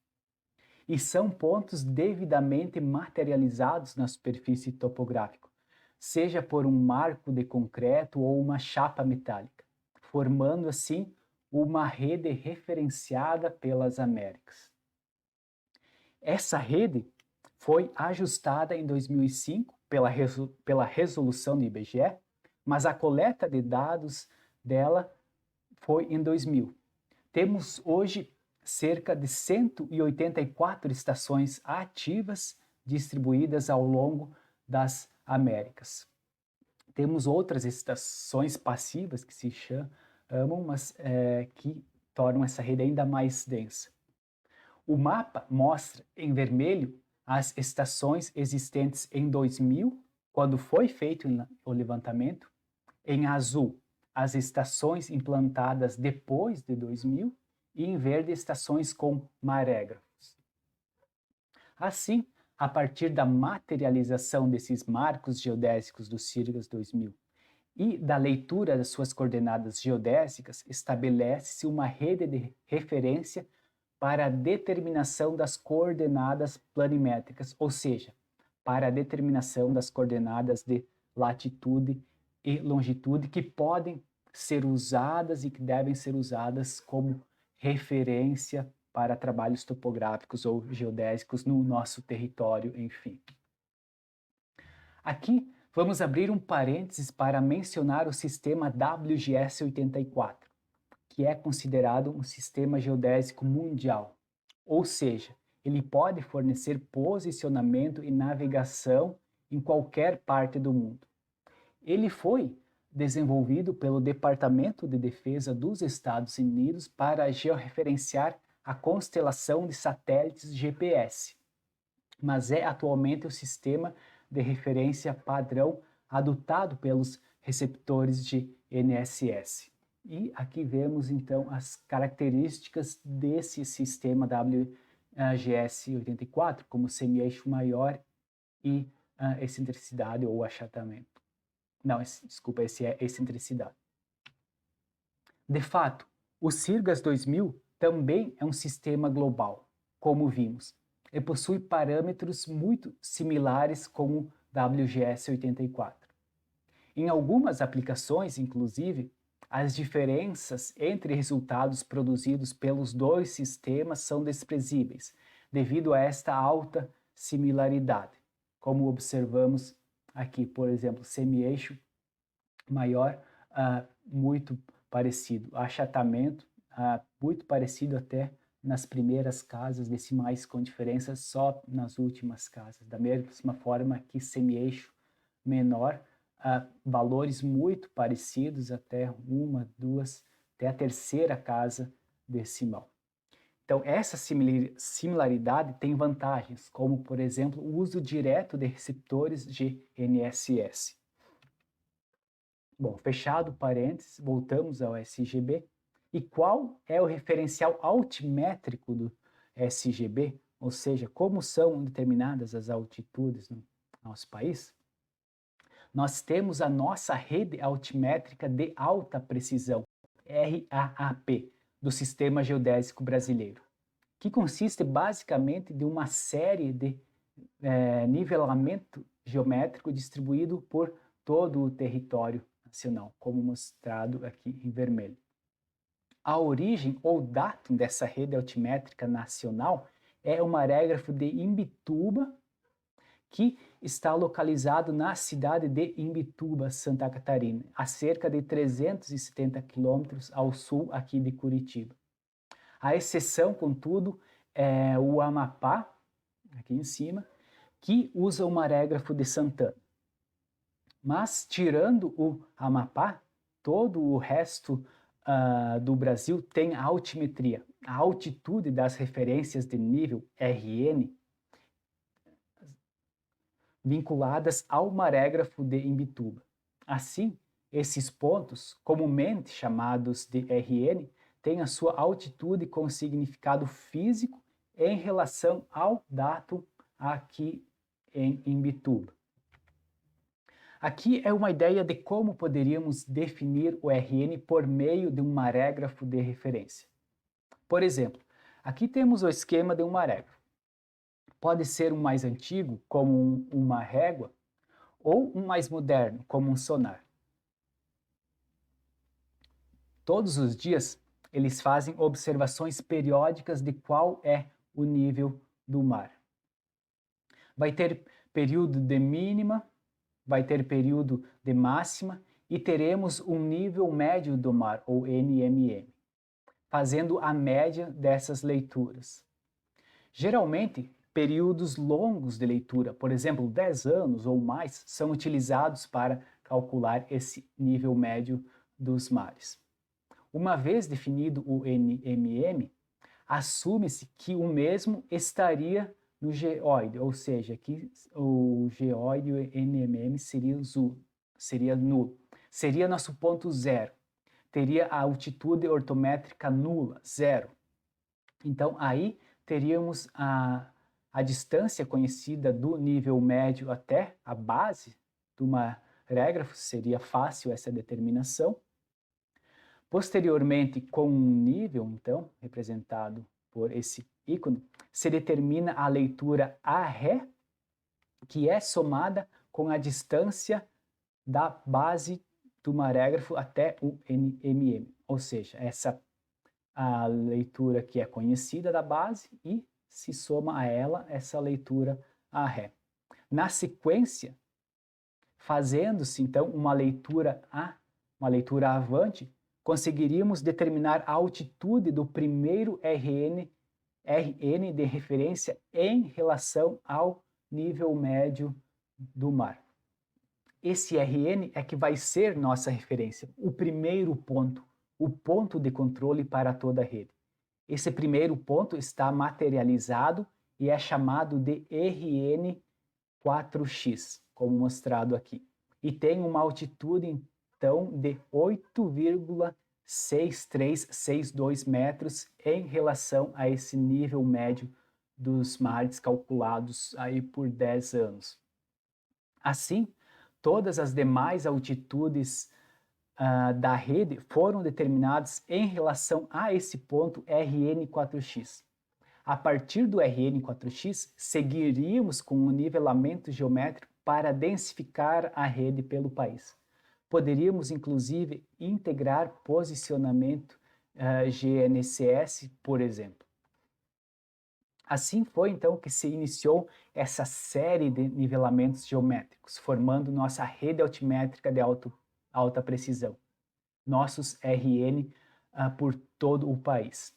E são pontos devidamente materializados na superfície topográfica, seja por um marco de concreto ou uma chapa metálica, formando assim uma rede referenciada pelas Américas. Essa rede foi ajustada em 2005 pela resolução do IBGE, mas a coleta de dados dela foi em 2000. Temos hoje cerca de 184 estações ativas distribuídas ao longo das Américas. Temos outras estações passivas que se chamam, mas que tornam essa rede ainda mais densa. O mapa mostra em vermelho as estações existentes em 2000, quando foi feito o levantamento, em azul as estações implantadas depois de 2000 e em verde estações com marégrafos. Assim, a partir da materialização desses marcos geodésicos do CIRGAS 2000 e da leitura das suas coordenadas geodésicas, estabelece-se uma rede de referência para a determinação das coordenadas planimétricas, ou seja, para a determinação das coordenadas de latitude e longitude que podem ser usadas e que devem ser usadas como referência para trabalhos topográficos ou geodésicos no nosso território, enfim. Aqui vamos abrir um parênteses para mencionar o sistema WGS-84, que é considerado um sistema geodésico mundial, ou seja, ele pode fornecer posicionamento e navegação em qualquer parte do mundo. Ele foi desenvolvido pelo Departamento de Defesa dos Estados Unidos para georreferenciar a constelação de satélites GPS, mas é atualmente o sistema de referência padrão adotado pelos receptores de NSS. E aqui vemos então as características desse sistema WGS-84, como semi-eixo maior e excentricidade ou achatamento. Não, desculpa, esse é excentricidade. De fato, o CIRGAS 2000 também é um sistema global, como vimos, e possui parâmetros muito similares com o WGS-84. Em algumas aplicações, inclusive, as diferenças entre resultados produzidos pelos dois sistemas são desprezíveis, devido a esta alta similaridade, como observamos aqui, por exemplo, semi-eixo maior, muito parecido, achatamento, muito parecido até nas primeiras casas, decimais com diferença só nas últimas casas. Da mesma forma que semi-eixo menor, valores muito parecidos até uma, duas, até a terceira casa decimal. Então, essa similaridade tem vantagens, como, por exemplo, o uso direto de receptores de NSS. Bom, fechado parênteses, voltamos ao SGB. E qual é o referencial altimétrico do SGB? Ou seja, como são determinadas as altitudes no nosso país? Nós temos a nossa rede altimétrica de alta precisão, RAAP, do Sistema Geodésico Brasileiro, que consiste basicamente de uma série de nivelamento geométrico distribuído por todo o território nacional, como mostrado aqui em vermelho. A origem ou datum dessa rede altimétrica nacional é o marégrafo de Imbituba, que está localizado na cidade de Imbituba, Santa Catarina, a cerca de 370 quilômetros ao sul aqui de Curitiba. A exceção, contudo, é o Amapá, aqui em cima, que usa o marégrafo de Santana. Mas, tirando o Amapá, todo o resto do Brasil tem a altimetria, a altitude das referências de nível RN, vinculadas ao marégrafo de Imbituba. Assim, esses pontos, comumente chamados de RN, têm a sua altitude com significado físico em relação ao datum aqui em Imbituba. Aqui é uma ideia de como poderíamos definir o RN por meio de um marégrafo de referência. Por exemplo, aqui temos o esquema de um marégrafo. Pode ser um mais antigo, como uma régua, ou um mais moderno, como um sonar. Todos os dias, eles fazem observações periódicas de qual é o nível do mar. Vai ter período de mínima, vai ter período de máxima e teremos um nível médio do mar, ou NMM, fazendo a média dessas leituras. Geralmente, períodos longos de leitura, por exemplo, 10 anos ou mais, são utilizados para calcular esse nível médio dos mares. Uma vez definido o NMM, assume-se que o mesmo estaria no geóide, ou seja, que o geóide, o NMM, seria nulo. Seria nosso ponto zero. Teria a altitude ortométrica nula, zero. Então, aí teríamos a distância conhecida do nível médio até a base do marégrafo, seria fácil essa determinação. Posteriormente, com um nível, então, representado por esse ícone, se determina a leitura A Ré, que é somada com a distância da base do marégrafo até o NMM, ou seja, essa a leitura que é conhecida da base e se soma a ela essa leitura A Ré. Na sequência, fazendo-se então uma leitura avante, conseguiríamos determinar a altitude do primeiro RN de referência em relação ao nível médio do mar. Esse RN é que vai ser nossa referência, o primeiro ponto, o ponto de controle para toda a rede. Esse primeiro ponto está materializado e é chamado de RN4X, como mostrado aqui. E tem uma altitude, então, de 8,6362 metros em relação a esse nível médio dos mares calculados aí por 10 anos. Assim, todas as demais altitudes da rede foram determinadas em relação a esse ponto RN4X. A partir do RN4X, seguiríamos com um nivelamento geométrico para densificar a rede pelo país. Poderíamos, inclusive, integrar posicionamento GNSS, por exemplo. Assim foi, então, que se iniciou essa série de nivelamentos geométricos, formando nossa rede altimétrica de alta precisão, nossos RN por todo o país.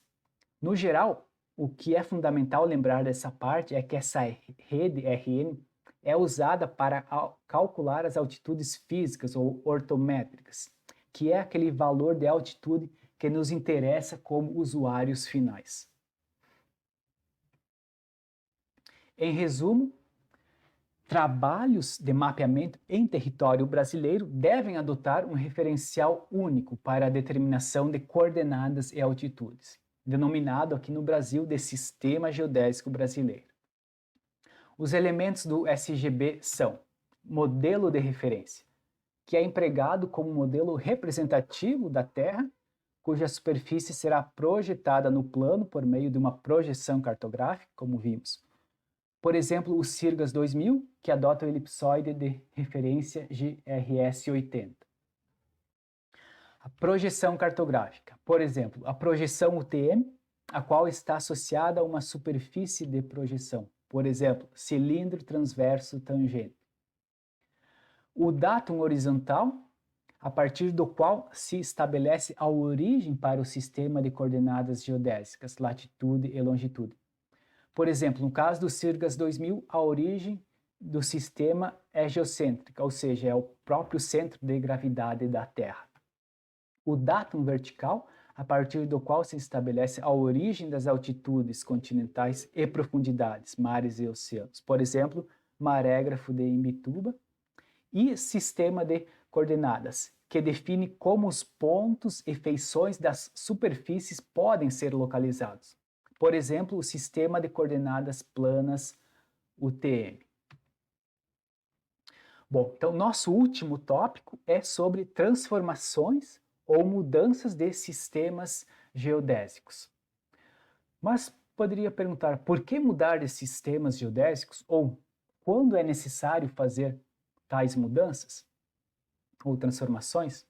No geral, o que é fundamental lembrar dessa parte é que essa rede RN é usada para calcular as altitudes físicas ou ortométricas, que é aquele valor de altitude que nos interessa como usuários finais. Em resumo, trabalhos de mapeamento em território brasileiro devem adotar um referencial único para a determinação de coordenadas e altitudes, denominado aqui no Brasil de Sistema Geodésico Brasileiro. Os elementos do SGB são modelo de referência, que é empregado como modelo representativo da Terra, cuja superfície será projetada no plano por meio de uma projeção cartográfica, como vimos. Por exemplo, o CIRGAS 2000, que adota o elipsoide de referência GRS 80. A projeção cartográfica, por exemplo, a projeção UTM, a qual está associada a uma superfície de projeção, por exemplo, cilindro transverso tangente. O datum horizontal, a partir do qual se estabelece a origem para o sistema de coordenadas geodésicas, latitude e longitude. Por exemplo, no caso do CIRGAS 2000, a origem do sistema é geocêntrica, ou seja, é o próprio centro de gravidade da Terra. O datum vertical, a partir do qual se estabelece a origem das altitudes continentais e profundidades, mares e oceanos. Por exemplo, marégrafo de Imbituba. E sistema de coordenadas, que define como os pontos e feições das superfícies podem ser localizados. Por exemplo, o sistema de coordenadas planas UTM. Bom, então nosso último tópico é sobre transformações ou mudanças de sistemas geodésicos. Mas poderia perguntar, por que mudar de sistemas geodésicos ou quando é necessário fazer tais mudanças ou transformações?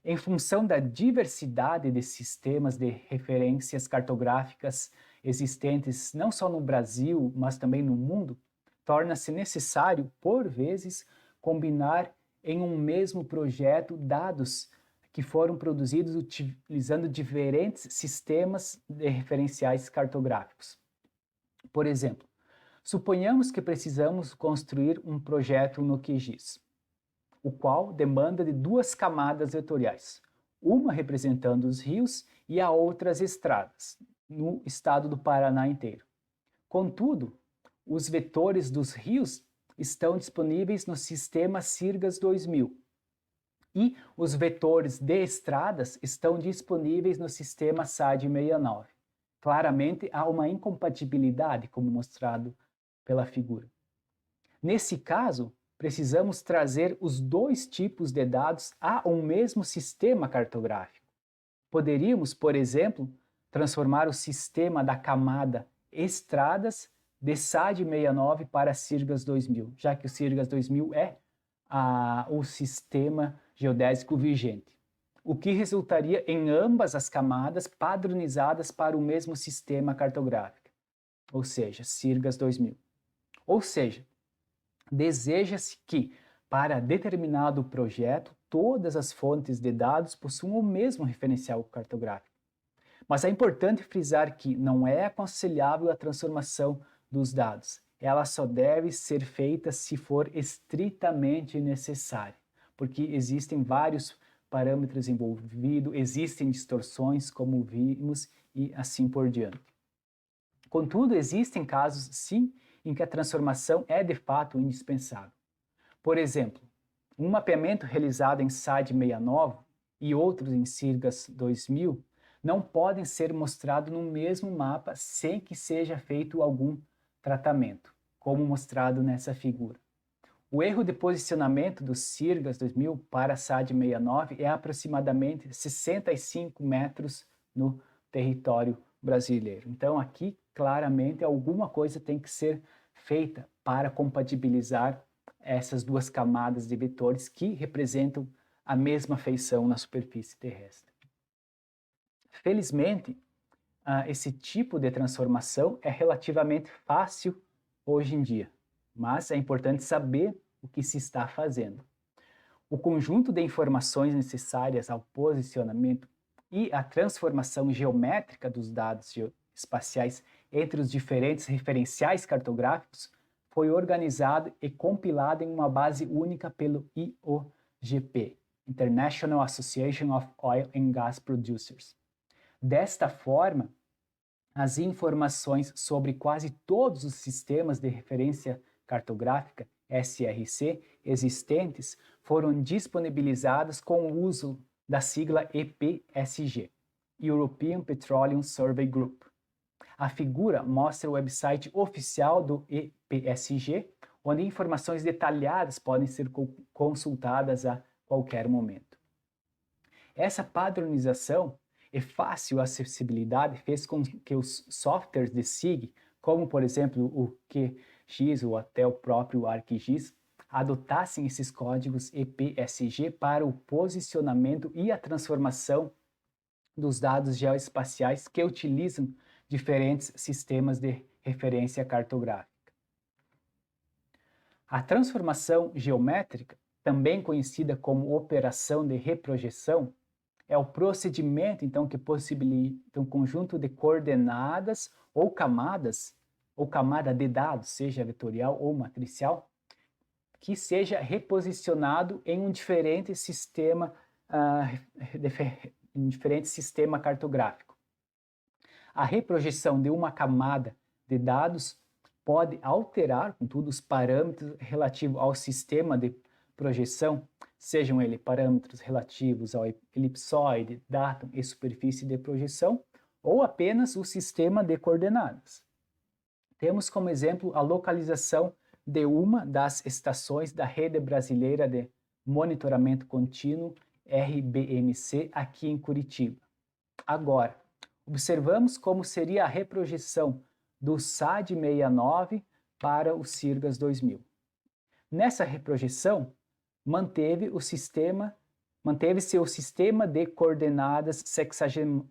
Em função da diversidade de sistemas de referências cartográficas existentes não só no Brasil, mas também no mundo, torna-se necessário, por vezes, combinar em um mesmo projeto dados que foram produzidos utilizando diferentes sistemas de referenciais cartográficos. Por exemplo, suponhamos que precisamos construir um projeto no QGIS, o qual demanda de duas camadas vetoriais, uma representando os rios e a outra as estradas, no estado do Paraná inteiro. Contudo, os vetores dos rios estão disponíveis no sistema CIRGAS 2000 e os vetores de estradas estão disponíveis no sistema SAD 69. Claramente há uma incompatibilidade, como mostrado pela figura. Nesse caso, precisamos trazer os dois tipos de dados a um mesmo sistema cartográfico. Poderíamos, por exemplo, transformar o sistema da camada Estradas de SAD 69 para Sirgas 2000, já que o Sirgas 2000 é o sistema geodésico vigente, o que resultaria em ambas as camadas padronizadas para o mesmo sistema cartográfico, ou seja, Sirgas 2000. Ou seja, deseja-se que, para determinado projeto, todas as fontes de dados possuam o mesmo referencial cartográfico. Mas é importante frisar que não é aconselhável a transformação dos dados. Ela só deve ser feita se for estritamente necessário, porque existem vários parâmetros envolvidos, existem distorções, como vimos, e assim por diante. Contudo, existem casos, sim, em que a transformação é de fato indispensável. Por exemplo, um mapeamento realizado em SAD 69 e outros em Sirgas 2000 não podem ser mostrados no mesmo mapa sem que seja feito algum tratamento, como mostrado nessa figura. O erro de posicionamento do Sirgas 2000 para SAD 69 é aproximadamente 65 metros no território brasileiro. Então, aqui, claramente, alguma coisa tem que ser feita para compatibilizar essas duas camadas de vetores que representam a mesma feição na superfície terrestre. Felizmente, esse tipo de transformação é relativamente fácil hoje em dia, mas é importante saber o que se está fazendo. O conjunto de informações necessárias ao posicionamento e à transformação geométrica dos dados espaciais entre os diferentes referenciais cartográficos foi organizado e compilado em uma base única pelo IOGP, International Association of Oil and Gas Producers. Desta forma, as informações sobre quase todos os sistemas de referência cartográfica SRC existentes foram disponibilizadas com o uso da sigla EPSG, European Petroleum Survey Group. A figura mostra o website oficial do EPSG, onde informações detalhadas podem ser consultadas a qualquer momento. Essa padronização e fácil acessibilidade fez com que os softwares de SIG, como por exemplo o QGIS ou até o próprio ArcGIS, adotassem esses códigos EPSG para o posicionamento e a transformação dos dados geoespaciais que utilizam diferentes sistemas de referência cartográfica. A transformação geométrica, também conhecida como operação de reprojeção, é o procedimento, então, que possibilita um conjunto de coordenadas ou camada de dados, seja vetorial ou matricial, que seja reposicionado em um diferente sistema, cartográfico. A reprojeção de uma camada de dados pode alterar, contudo, os parâmetros relativos ao sistema de projeção, sejam eles parâmetros relativos ao elipsoide, datum e superfície de projeção, ou apenas o sistema de coordenadas. Temos como exemplo a localização de uma das estações da Rede Brasileira de Monitoramento Contínuo, RBMC, aqui em Curitiba. Agora, observamos como seria a reprojeção do SAD 69 para o Sirgas 2000. Nessa reprojeção, manteve-se o sistema de coordenadas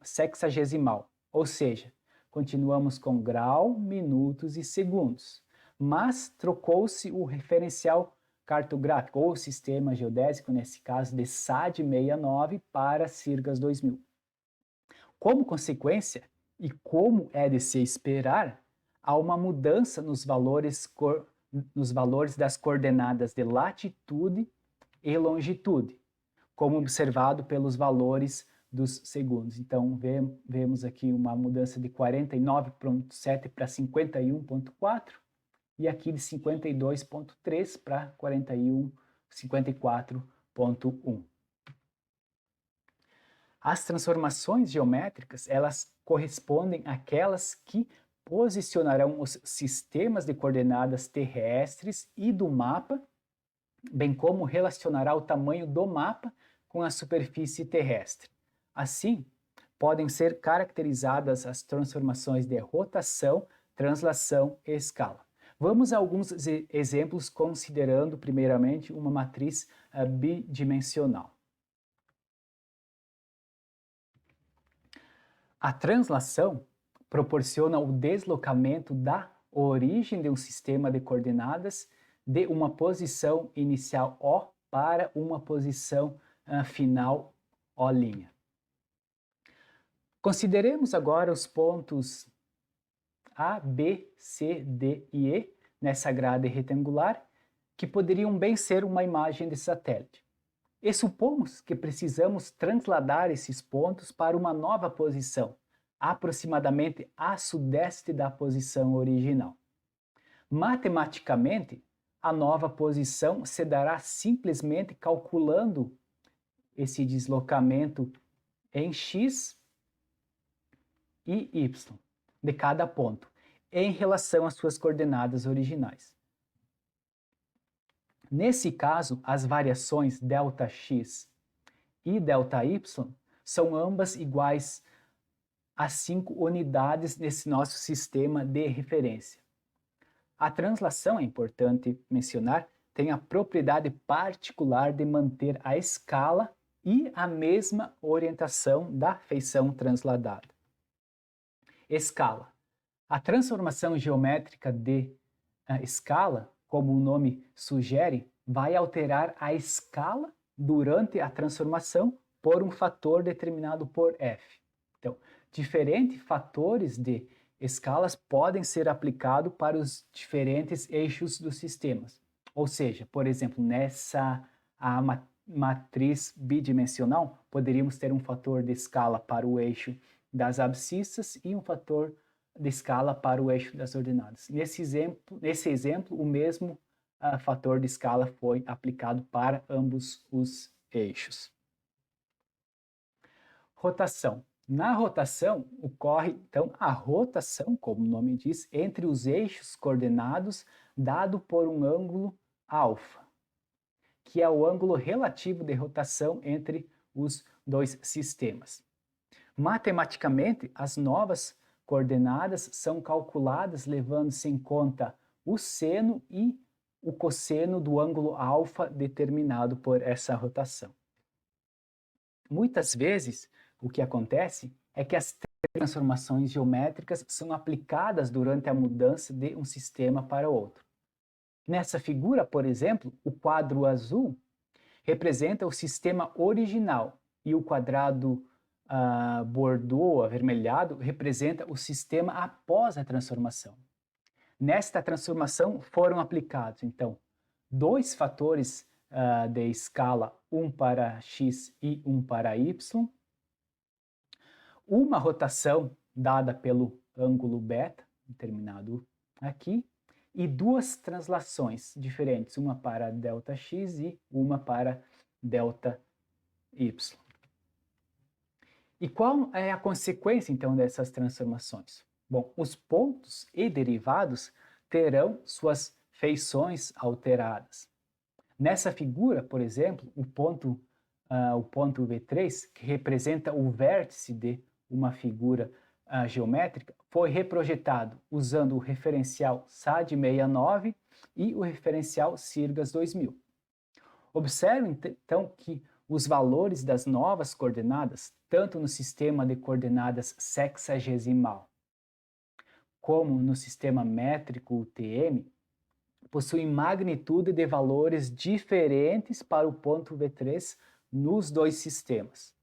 sexagesimal, ou seja, continuamos com grau, minutos e segundos, mas trocou-se o referencial cartográfico, ou sistema geodésico, nesse caso, de SAD 69 para Sirgas 2000. Como consequência, e como é de se esperar, há uma mudança nos valores das coordenadas de latitude e longitude, como observado pelos valores dos segundos. Então, vemos aqui uma mudança de 49,7 para 51,4 e aqui de 52,3 para 54,1. As transformações geométricas, elas correspondem àquelas que posicionarão os sistemas de coordenadas terrestres e do mapa, bem como relacionará o tamanho do mapa com a superfície terrestre. Assim, podem ser caracterizadas as transformações de rotação, translação e escala. Vamos a alguns exemplos considerando, primeiramente, uma matriz bidimensional. A translação proporciona o deslocamento da origem de um sistema de coordenadas de uma posição inicial O para uma posição final O'. Consideremos agora os pontos A, B, C, D e E nessa grade retangular, que poderiam bem ser uma imagem de satélite. E supomos que precisamos transladar esses pontos para uma nova posição, aproximadamente a sudeste da posição original. Matematicamente, a nova posição se dará simplesmente calculando esse deslocamento em x e y de cada ponto, em relação às suas coordenadas originais. Nesse caso, as variações ΔX e ΔY são ambas iguais a 5 unidades nesse nosso sistema de referência. A translação, é importante mencionar, tem a propriedade particular de manter a escala e a mesma orientação da feição transladada. Escala. A transformação geométrica de escala, como o nome sugere, vai alterar a escala durante a transformação por um fator determinado por f. Então, diferentes fatores de escalas podem ser aplicados para os diferentes eixos dos sistemas. Ou seja, por exemplo, nessa matriz bidimensional, poderíamos ter um fator de escala para o eixo das abscissas e um fator de escala para o eixo das ordenadas. Nesse exemplo, o mesmo fator de escala foi aplicado para ambos os eixos. Rotação. Na rotação, ocorre, então, a rotação, como o nome diz, entre os eixos coordenados dado por um ângulo alfa, que é o ângulo relativo de rotação entre os dois sistemas. Matematicamente, as novas coordenadas são calculadas levando-se em conta o seno e o cosseno do ângulo alfa determinado por essa rotação. Muitas vezes, o que acontece é que as transformações geométricas são aplicadas durante a mudança de um sistema para outro. Nessa figura, por exemplo, o quadro azul representa o sistema original e o quadrado bordeaux, avermelhado, representa o sistema após a transformação. Nesta transformação foram aplicados, então, dois fatores de escala, um para x e um para y, uma rotação dada pelo ângulo beta, determinado aqui, e duas translações diferentes, uma para ΔX e uma para ΔY. E qual é a consequência, então, dessas transformações? Bom, os pontos e derivados terão suas feições alteradas. Nessa figura, por exemplo, o ponto V3, que representa o vértice de uma figura geométrica, foi reprojetado usando o referencial SAD 69 e o referencial Sirgas 2000. Observe, então, que os valores das novas coordenadas, tanto no sistema de coordenadas sexagesimal como no sistema métrico UTM, possuem magnitude de valores diferentes para o ponto V3 nos dois sistemas.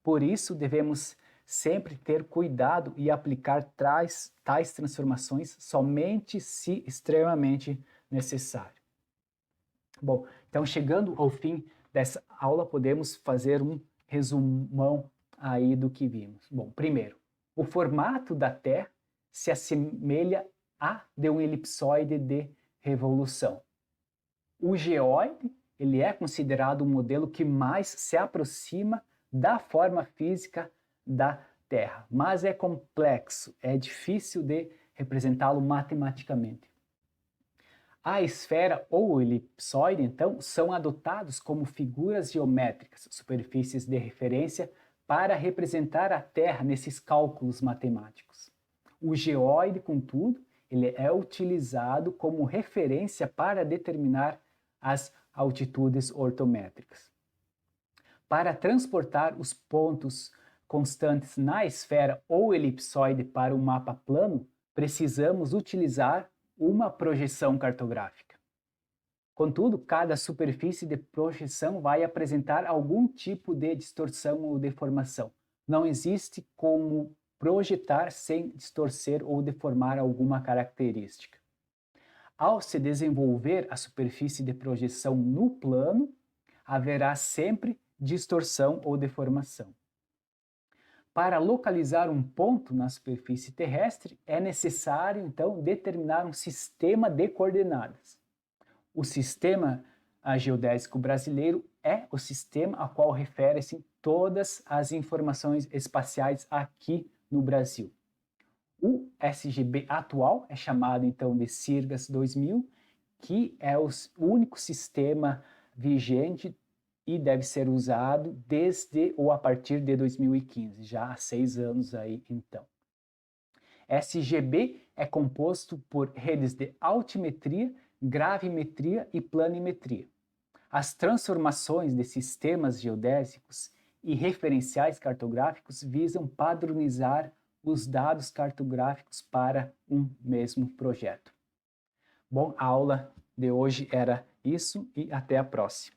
Por isso, devemos sempre ter cuidado e aplicar tais transformações somente se extremamente necessário. Bom, então chegando ao fim dessa aula, podemos fazer um resumão aí do que vimos. Bom, primeiro, o formato da Terra se assemelha a de um elipsoide de revolução. O geoide, ele é considerado o modelo que mais se aproxima da forma física da Terra, mas é complexo, é difícil de representá-lo matematicamente. A esfera ou o elipsoide, então, são adotados como figuras geométricas, superfícies de referência, para representar a Terra nesses cálculos matemáticos. O geoide, contudo, ele é utilizado como referência para determinar as altitudes ortométricas. Para transportar os pontos constantes na esfera ou elipsoide para um mapa plano, precisamos utilizar uma projeção cartográfica. Contudo, cada superfície de projeção vai apresentar algum tipo de distorção ou deformação. Não existe como projetar sem distorcer ou deformar alguma característica. Ao se desenvolver a superfície de projeção no plano, haverá sempre distorção ou deformação. Para localizar um ponto na superfície terrestre, é necessário, então, determinar um sistema de coordenadas. O sistema geodésico brasileiro é o sistema a qual referem-se todas as informações espaciais aqui no Brasil. O SGB atual é chamado, então, de CIRGAS 2000, que é o único sistema vigente e deve ser usado desde ou a partir de 2015, já há 6 anos aí então. SGB é composto por redes de altimetria, gravimetria e planimetria. As transformações de sistemas geodésicos e referenciais cartográficos visam padronizar os dados cartográficos para um mesmo projeto. Bom, a aula de hoje era isso e até a próxima.